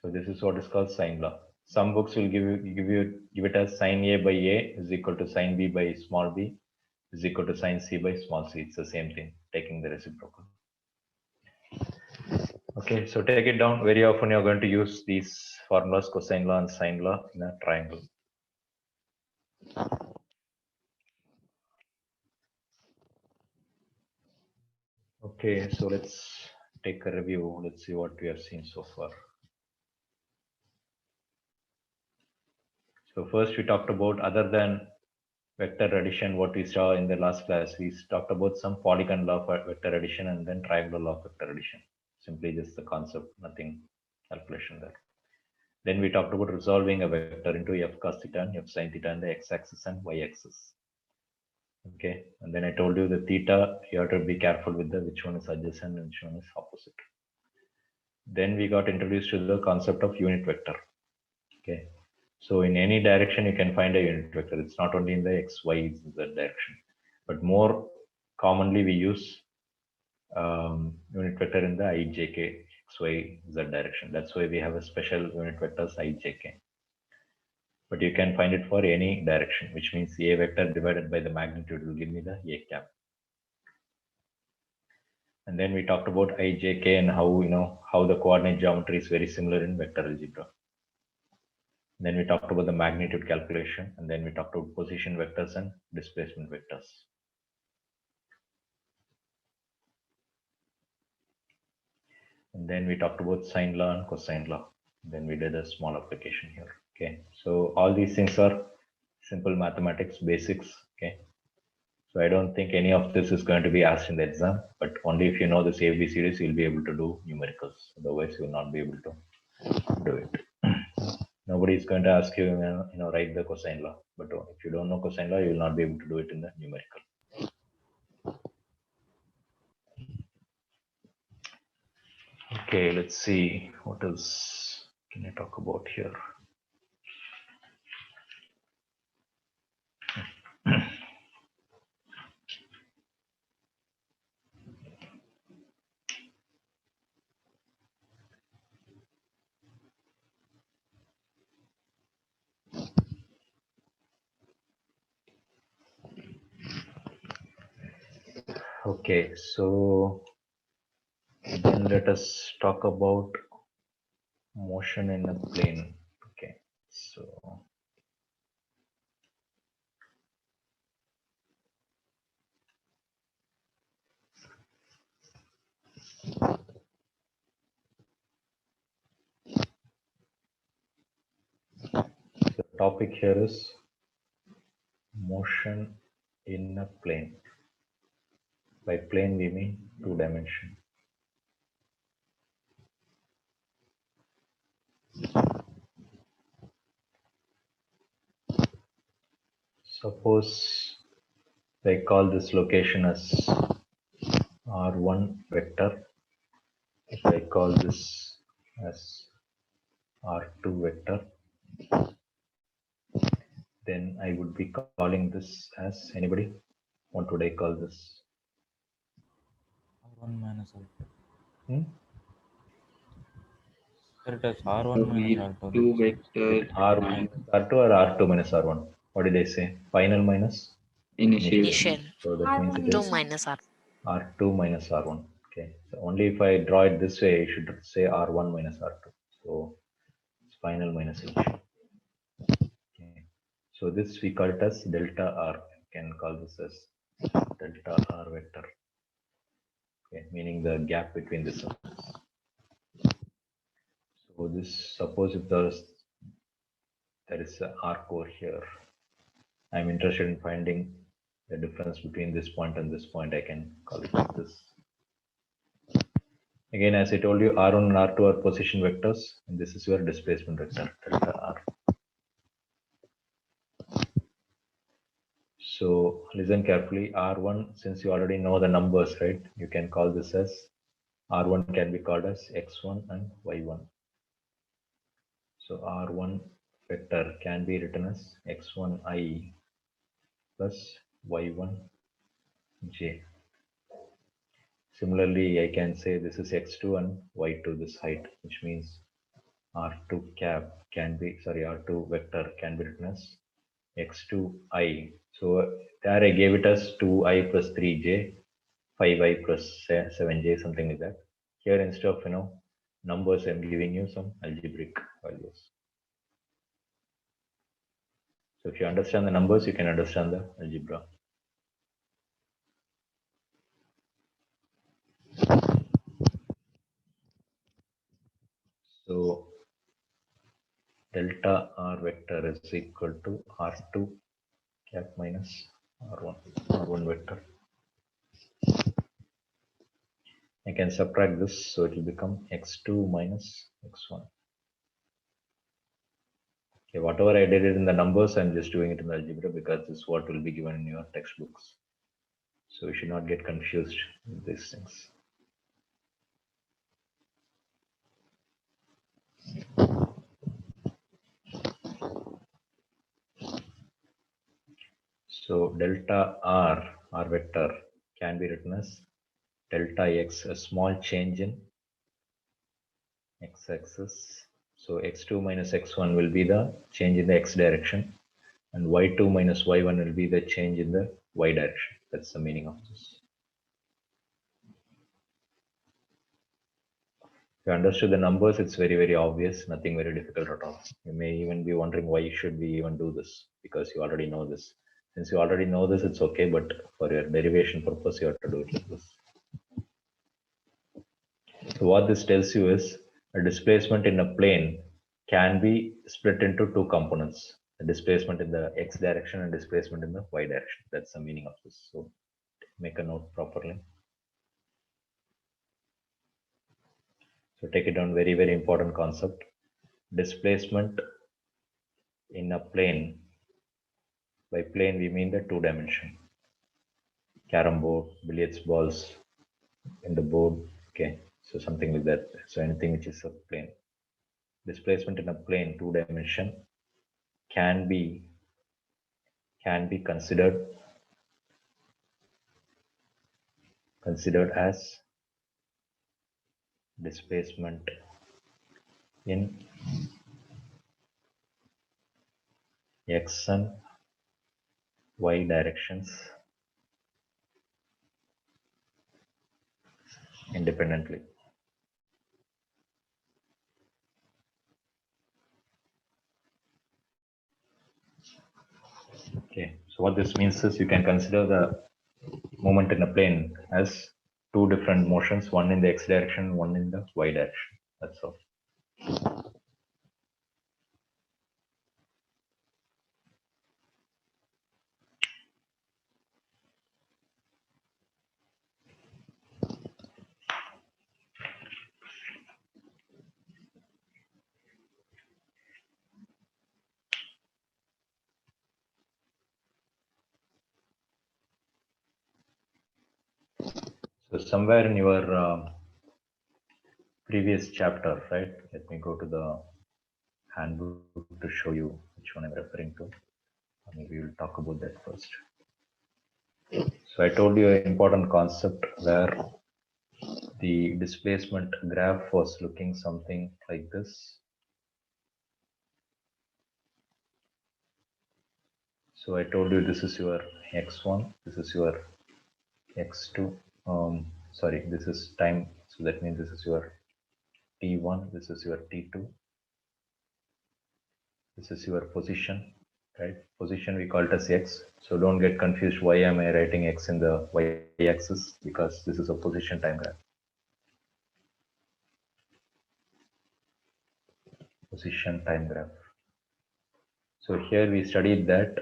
So this is what is called sine law. Some books will give it as sine A by A is equal to sine B by small b is equal to sine C by small c. It's the same thing, taking the reciprocal. Okay, so take it down. Very often you're going to use these formulas, cosine law and sine law, in a triangle. Okay, so let's take a review. Let's see what we have seen so far. So first we talked about, other than vector addition, what we saw in the last class, we talked about some polygon law for vector addition and then triangular law of vector addition. Simply just the concept, nothing calculation there. Then we talked about resolving a vector into f cos theta and f sin theta and the x-axis and y-axis. Okay, and then I told you the theta, you have to be careful with the which one is adjacent and which one is opposite. Then we got introduced to the concept of unit vector. Okay, so in any direction you can find a unit vector. It's not only in the x, y, z direction, but more commonly we use unit vector in the I, j, k, x, y, z direction. That's why we have a special unit vectors I, j, k. But you can find it for any direction, which means a vector divided by the magnitude will give me the a cap. And then we talked about I, j, k and how the coordinate geometry is very similar in vector algebra. Then we talked about the magnitude calculation, and then we talked about position vectors and displacement vectors. And then we talked about sine law and cosine law. Then we did a small application here. Okay, so all these things are simple mathematics basics. Okay, so I don't think any of this is going to be asked in the exam, but only if you know this ABCDs, you'll be able to do numericals. Otherwise, you will not be able to do it. Nobody is going to ask you, write the cosine law. But if you don't know cosine law, you will not be able to do it in the numerical. Okay, let's see what else can I talk about here. Okay, so then let us talk about motion in a plane. Okay, so the topic here is motion in a plane. By plane we mean 2 dimension. Suppose I call this location as R1 vector. If I call this as R2 vector, then I would be calling this as, anybody? What would I call this? R1 minus R2. Hmm? Sir, it is R1 So minus we R2. two Is vectors. it R1 minus R2 or R2 minus R1? What did I say? Final minus? Initial. Initial. So that means it 2 is minus R. R2 minus R1. Okay. So only if I draw it this way, I should say R1 minus R2. So it's final minus initial. Okay. So this we call it as delta R. You can call this as delta R vector. Okay, meaning the gap between the cells. So this, suppose if there is a arc over here, I'm interested in finding the difference between this point and this point. I can call it like this. Again, as I told you, R1 and R2 are position vectors, and this is your displacement vector, delta R. So listen carefully. R1, since you already know the numbers, right? You can call this as R1 can be called as X1 and Y1. So R1 vector can be written as X1I plus Y1J. Similarly, I can say this is X2 and Y2, this height, which means R2 cap can be, sorry, R2 vector can be written as X2I. So there I gave it as 2I plus 3J, 5I plus 7J, something like that. Here instead of, numbers, I'm giving you some algebraic values. So if you understand the numbers, you can understand the algebra. So delta R vector is equal to R2 cap minus R1 vector. I can subtract this, so it will become X2 minus X1. Okay, whatever I did it in the numbers, I'm just doing it in the algebra because this is what will be given in your textbooks. So you should not get confused with these things. So delta R vector can be written as delta X, a small change in X-axis. So X2 minus X1 will be the change in the X direction, and Y2 minus Y1 will be the change in the Y direction. That's the meaning of this. If you understood the numbers, it's very, very obvious, nothing very difficult at all. You may even be wondering why should we even do this, because you already know this. Since you already know this, it's okay, but for your derivation purpose, you have to do it like this. So what this tells you is a displacement in a plane can be split into two components, a displacement in the X direction and displacement in the Y direction. That's the meaning of this. So make a note properly. So take it down, very, very important concept. Displacement in a plane, by plane we mean the two dimension. Carom board, billiards balls in the board, okay, so something like that. So anything which is a plane. Displacement in a plane, two dimension, can be considered as displacement in X and Y directions independently. Okay, so what this means is you can consider the moment in a plane as two different motions, one in the X direction, one in the Y direction. That's all. So somewhere in your previous chapter, right? Let me go to the handbook to show you which one I'm referring to. Maybe we'll talk about that first. So I told you an important concept where the displacement graph was looking something like this. So I told you this is your x1, this is your x2. Sorry, this is time. So that means this is your t1, this is your t2, this is your position, right? Position we call it as x. So don't get confused. Why am I writing x in the y-axis? Because this is a position time graph. Position time graph. So here we studied that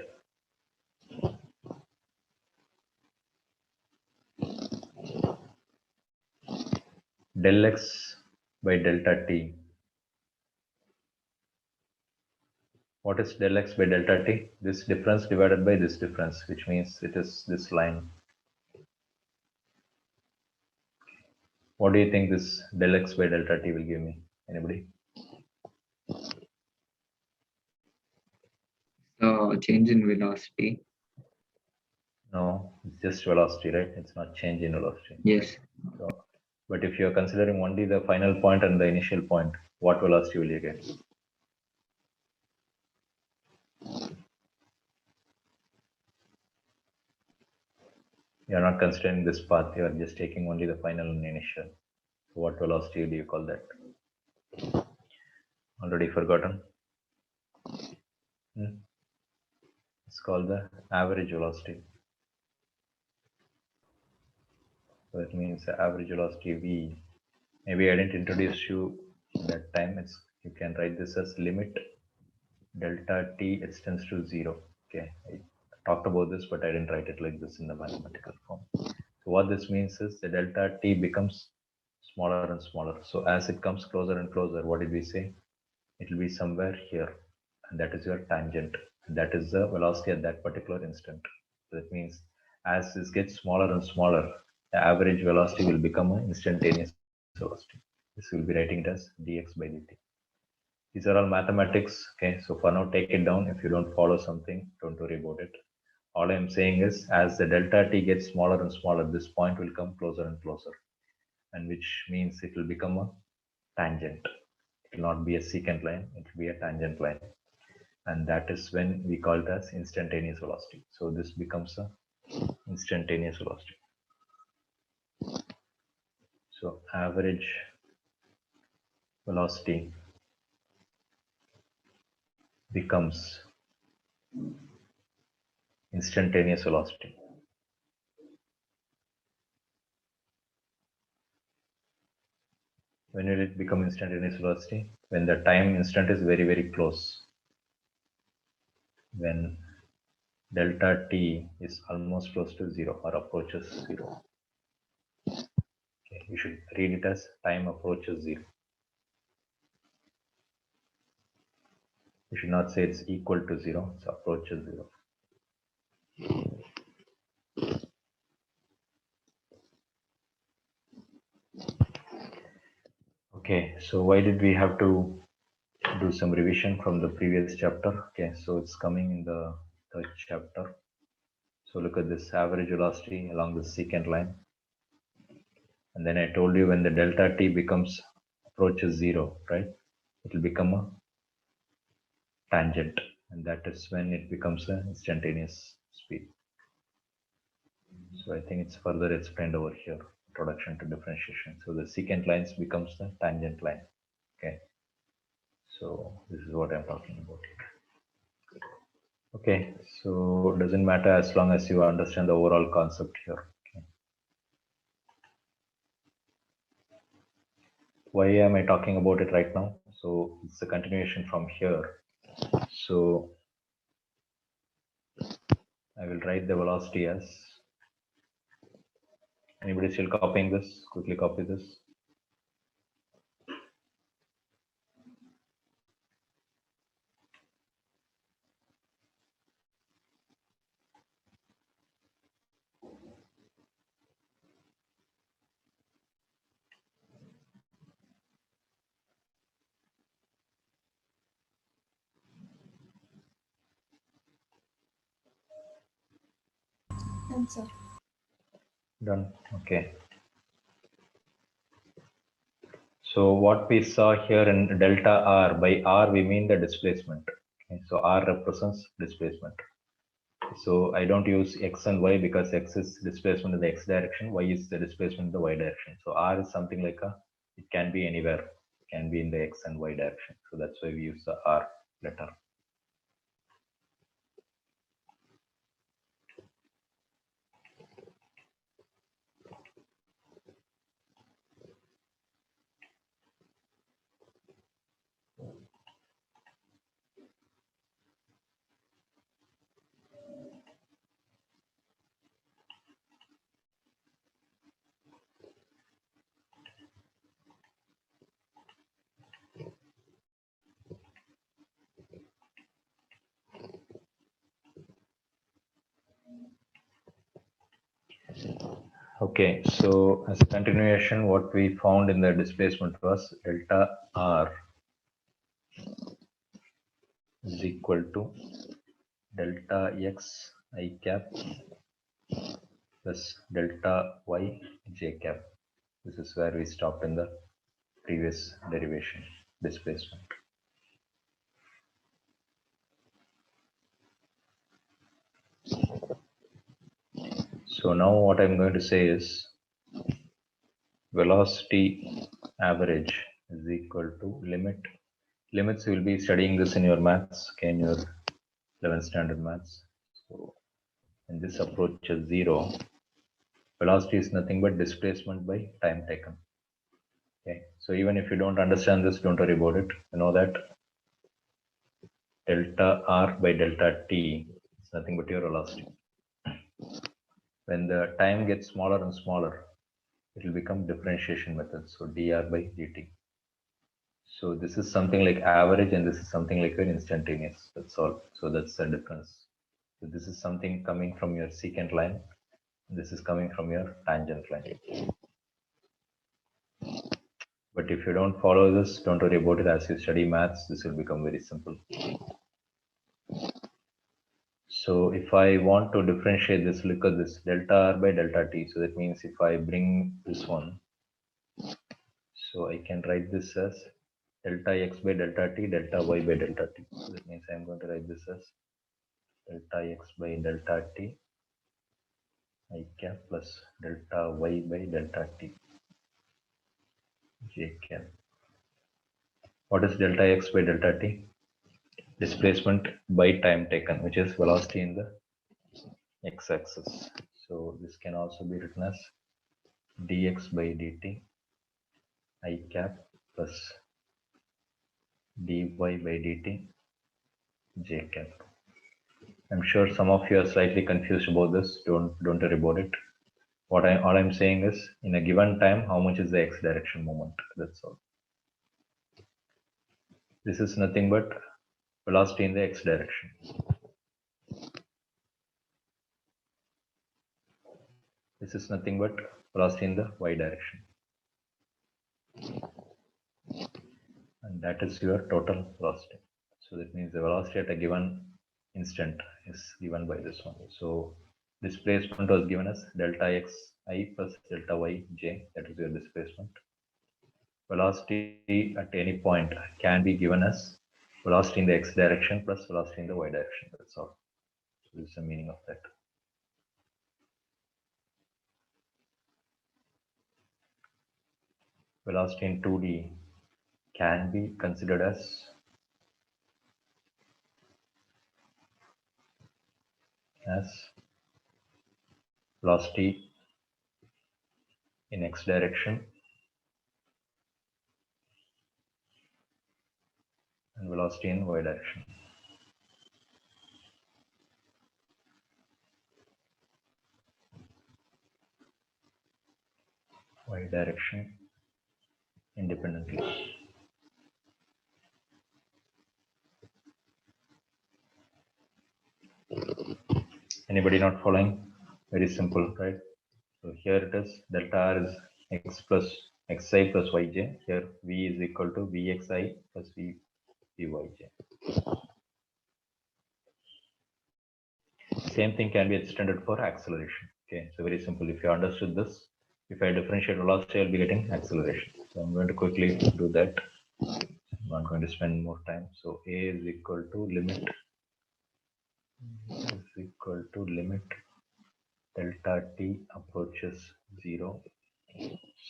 del x by delta t. What is del x by delta t? This difference divided by this difference, which means it is this line. What do you think this del x by delta t will give me? Anybody? So change in velocity. No, it's just velocity, right? It's not change in velocity. Yes. So, but if you are considering only the final point and the initial point, what velocity will you get? You are not considering this path, you are just taking only the final and initial. So what velocity do you call that? Already forgotten? It's called the average velocity. So it means the average velocity V. Maybe I didn't introduce you that time. It's you can write this as limit delta t extends to 0. Okay, I talked about this, but I didn't write it like this in the mathematical form. So what this means is the delta t becomes smaller and smaller. So as it comes closer and closer, what did we say? It will be somewhere here, and that is your tangent. That is the velocity at that particular instant. So that means as this gets smaller and smaller, the average velocity will become an instantaneous velocity. This will be writing it as dx by dt. These are all mathematics. Okay, so for now, take it down. If you don't follow something, don't worry about it. All I'm saying is, as the delta t gets smaller and smaller, this point will come closer and closer, and which means it will become a tangent. It will not be a secant line, it will be a tangent line. And that is when we call it as instantaneous velocity. So this becomes a instantaneous velocity. So average velocity becomes instantaneous velocity. When will it become instantaneous velocity? When the time instant is very, very close. When delta t is almost close to 0 or approaches 0. Okay, you should read it as time approaches 0. You should not say it's equal to 0, it's approaches 0. Okay, so why did we have to do some revision from the previous chapter? Okay, so it's coming in the third chapter. So look at this average velocity along the secant line. And then I told you when the delta t becomes approaches 0, right? It will become a tangent, and that is when it becomes an instantaneous speed. So I think it's further explained over here, introduction to differentiation. So the secant lines becomes the tangent line. Okay, so this is what I'm talking about here. Okay, so it doesn't matter as long as you understand the overall concept here. Okay. Why am I talking about it right now? So it's a continuation from here. So I will write the velocity as, anybody still copying this? Quickly copy this. Done, sir. Done. Okay. So what we saw here in delta r, by r we mean the displacement. Okay. So r represents displacement. So I don't use x and y because x is displacement in the x direction, y is the displacement in the y direction. So r is something like it can be anywhere, it can be in the x and y direction. So that's why we use the r letter. Okay, so as a continuation, what we found in the displacement was delta r is equal to delta x I cap plus delta y j cap. This is where we stopped in the previous derivation displacement. So now what I'm going to say is velocity average is equal to limits. You will be studying this in your maths, okay, in your 11th standard maths. So when this approaches zero, velocity is nothing but displacement by time taken. Okay, so even if you don't understand this, don't worry about it. You know that delta r by delta t is nothing but your velocity. When the time gets smaller and smaller, it will become differentiation method. So dr by dt. So this is something like average and this is something like an instantaneous. That's all. So that's the difference. So this is something coming from your secant line. This is coming from your tangent line. But if you don't follow this, don't worry about it. As you study maths, this will become very simple. So if I want to differentiate this, look at this delta r by delta t. So that means if I bring this one, so I can write this as delta x by delta t, delta y by delta t. So that means I'm going to write this as delta x by delta t I cap plus delta y by delta t j cap. What is delta x by delta t? Displacement by time taken, which is velocity in the x-axis. So this can also be written as dx by dt I cap plus dy by dt j cap. I'm sure some of you are slightly confused about this. Don't worry about it. All I'm saying is in a given time, how much is the x direction moment? That's all. This is nothing but velocity in the x direction. This is nothing but velocity in the y direction. And that is your total velocity. So that means the velocity at a given instant is given by this one. So displacement was given as delta x I plus delta y j, that is your displacement. Velocity at any point can be given as velocity in the x direction plus velocity in the y direction. That's all. So this is the meaning of that. Velocity in 2D can be considered as velocity in x direction and velocity in y direction. Y direction independently. Anybody not following? Very simple, right? So here it is delta r is x plus xi plus yj. Here v is equal to vxi plus vyj. Same thing can be extended for acceleration. Okay, so very simple. If you understood this, if I differentiate velocity, I'll be getting acceleration. So I'm going to quickly do that. I'm not going to spend more time. So a is equal to limit is equal to limit delta t approaches 0.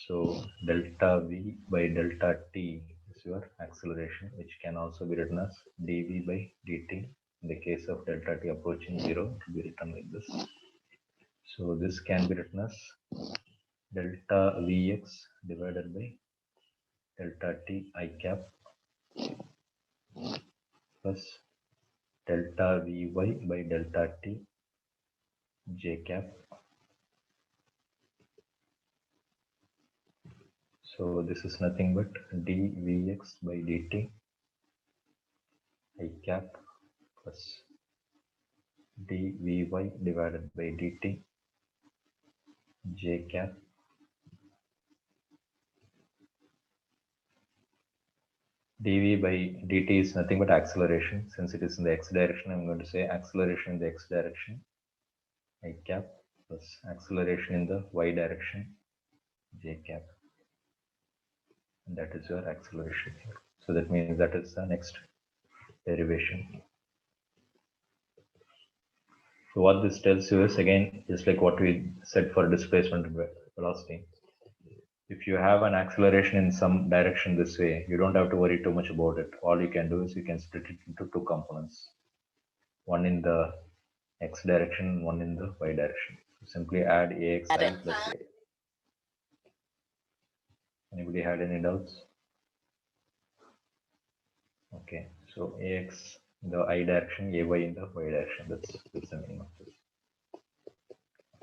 So delta v by delta t is your acceleration, which can also be written as dv by dt. In the case of delta t approaching 0, it will be written like this. So this can be written as delta vx divided by delta t I cap plus delta vy by delta t j cap. So this is nothing but dvx by dt I cap plus dvy divided by dt j cap dv by dt is nothing but acceleration. Since it is in the x direction, I'm going to say acceleration in the x direction I cap plus acceleration in the y direction j cap, and that is your acceleration here. So that means that is the next derivation. So what this tells you is, again, just like what we said for displacement velocity, if you have an acceleration in some direction this way, you don't have to worry too much about it. All you can do is you can split it into two components, one in the x direction, one in the y direction. So simply add axi plus a. Anybody had any doubts? Okay, so ax in the I direction, ay in the y direction. That's the meaning of this.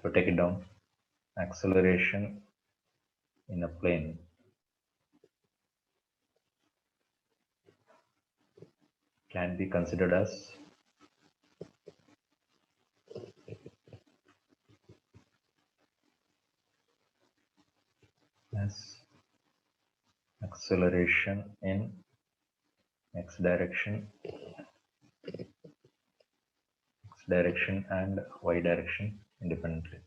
So take it down. Acceleration in a plane can be considered as acceleration in x direction and y direction independently.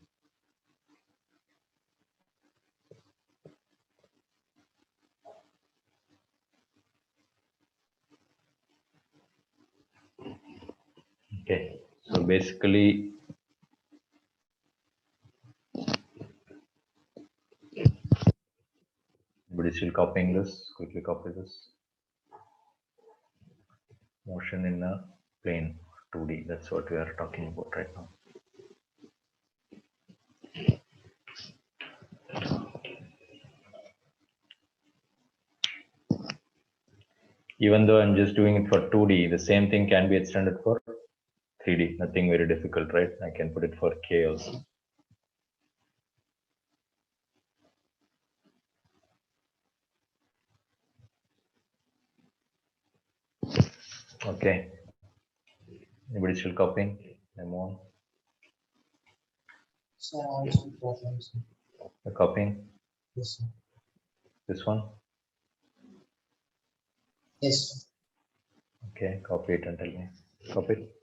Okay, so basically everybody still copying this? Quickly copy this. Motion in a plane 2D, that's what we are talking about right now. Even though I'm just doing it for 2D, the same thing can be extended for 3D. Nothing very difficult, right? I can put it for K also. Okay. Anybody still copying? I'm on. Sir, also problems. The copying? Yes, sir. This one? Yes, sir. Okay, copy it and tell me. Copy it.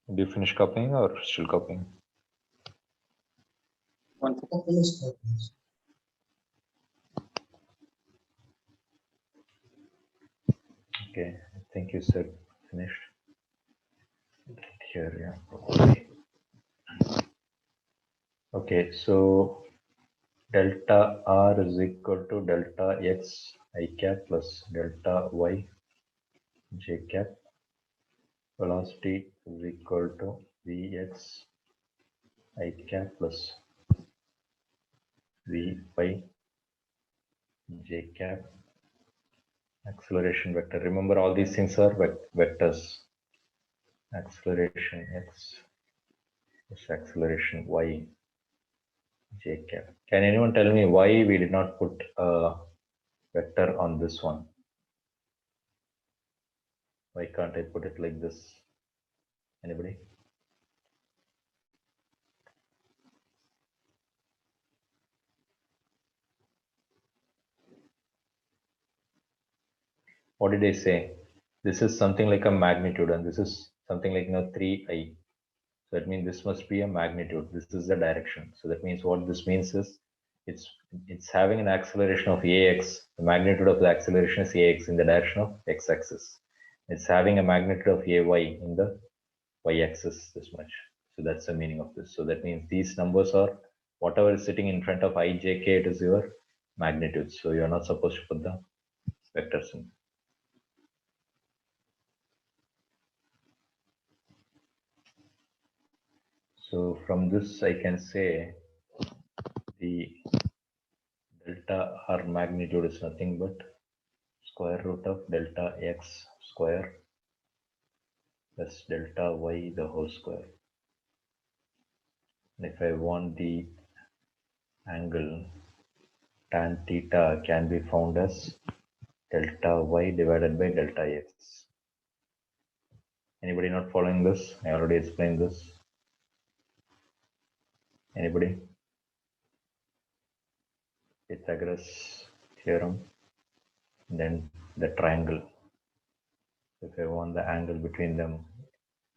Did you finish copying or still copying? One Finish that, please. Okay, I think you said finished. Here, yeah. Okay, so delta r is equal to delta x I cap plus delta y j cap. Velocity is equal to vx I cap plus vy j cap. Acceleration vector. Remember, all these things are vectors. Acceleration x plus acceleration y j cap. Can anyone tell me why we did not put a vector on this one? Why can't I put it like this? Anybody? What did I say? This is something like a magnitude, and this is something like 3i. So that means this must be a magnitude. This is the direction. So that means what this means is it's having an acceleration of ax. The magnitude of the acceleration is ax in the direction of x-axis. It's having a magnitude of ay in the y-axis, this much. So that's the meaning of this. So that means these numbers are whatever is sitting in front of ijk, it is your magnitude. So you're not supposed to put the vectors in. So from this, I can say the delta r magnitude is nothing but square root of delta x square plus delta y the whole square. And if I want the angle, tan theta can be found as delta y divided by delta x. Anybody not following this? I already explained this. Anybody? Pythagoras theorem. And then the triangle. If I want the angle between them,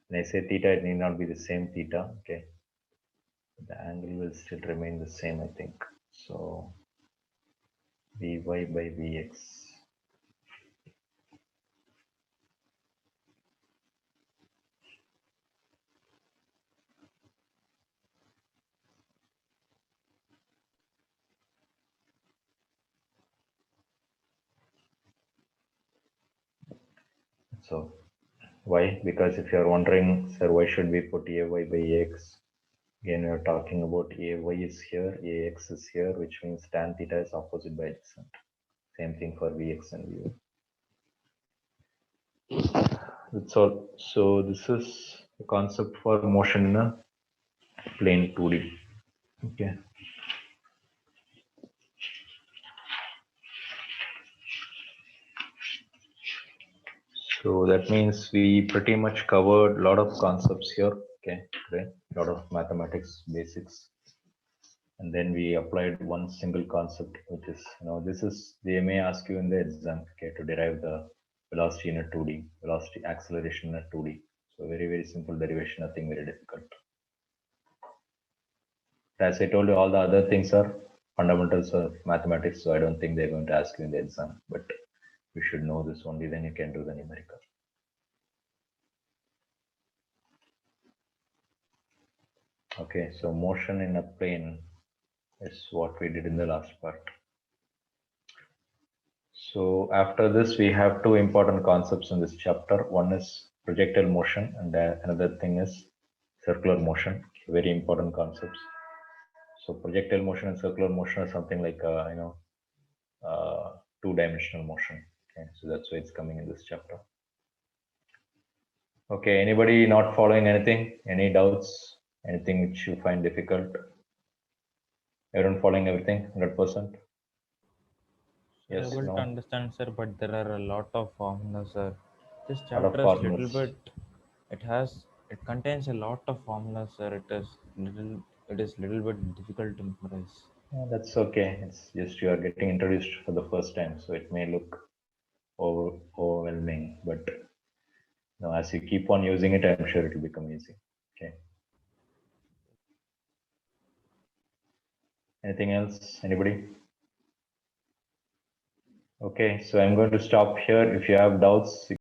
when I say theta, it need not be the same theta. Okay. The angle will still remain the same, I think. So Vy by Vx. So why? Because if you are wondering, sir, why should we put Ay by Ax? Again, we are talking about Ay is here, Ax is here, which means tan theta is opposite by adjacent. Same thing for Vx and Vy. That's all. So this is the concept for motion in a plane 2D. Okay. So that means we pretty much covered a lot of concepts here. Okay, today, a lot of mathematics basics, and then we applied one single concept, which is, this is, they may ask you in the exam, okay, to derive the velocity in a 2D, velocity acceleration in a 2D. So very, very simple derivation, nothing very difficult. As I told you, all the other things are fundamentals of mathematics, so I don't think they're going to ask you in the exam, but you should know this only, then you can do the numerical. Okay, so motion in a plane is what we did in the last part. So after this, we have two important concepts in this chapter. One is projectile motion, and another thing is circular motion. Very important concepts. So projectile motion and circular motion are something like two-dimensional motion. Okay, so that's why it's coming in this chapter. Okay, anybody not following anything? Any doubts? Anything which you find difficult? Everyone following everything 100%? Yes, Able to no. understand, sir, but there are a lot of formulas, sir. This Lot of chapter is little formulas. bit. It contains a lot of formulas, sir. It is little bit difficult to memorize. That's okay. It's just you are getting introduced for the first time, so it may look overwhelming, but as you keep on using it, I'm sure it will become easy. Okay. Anything else? Anybody? Okay, so I'm going to stop here. If you have doubts,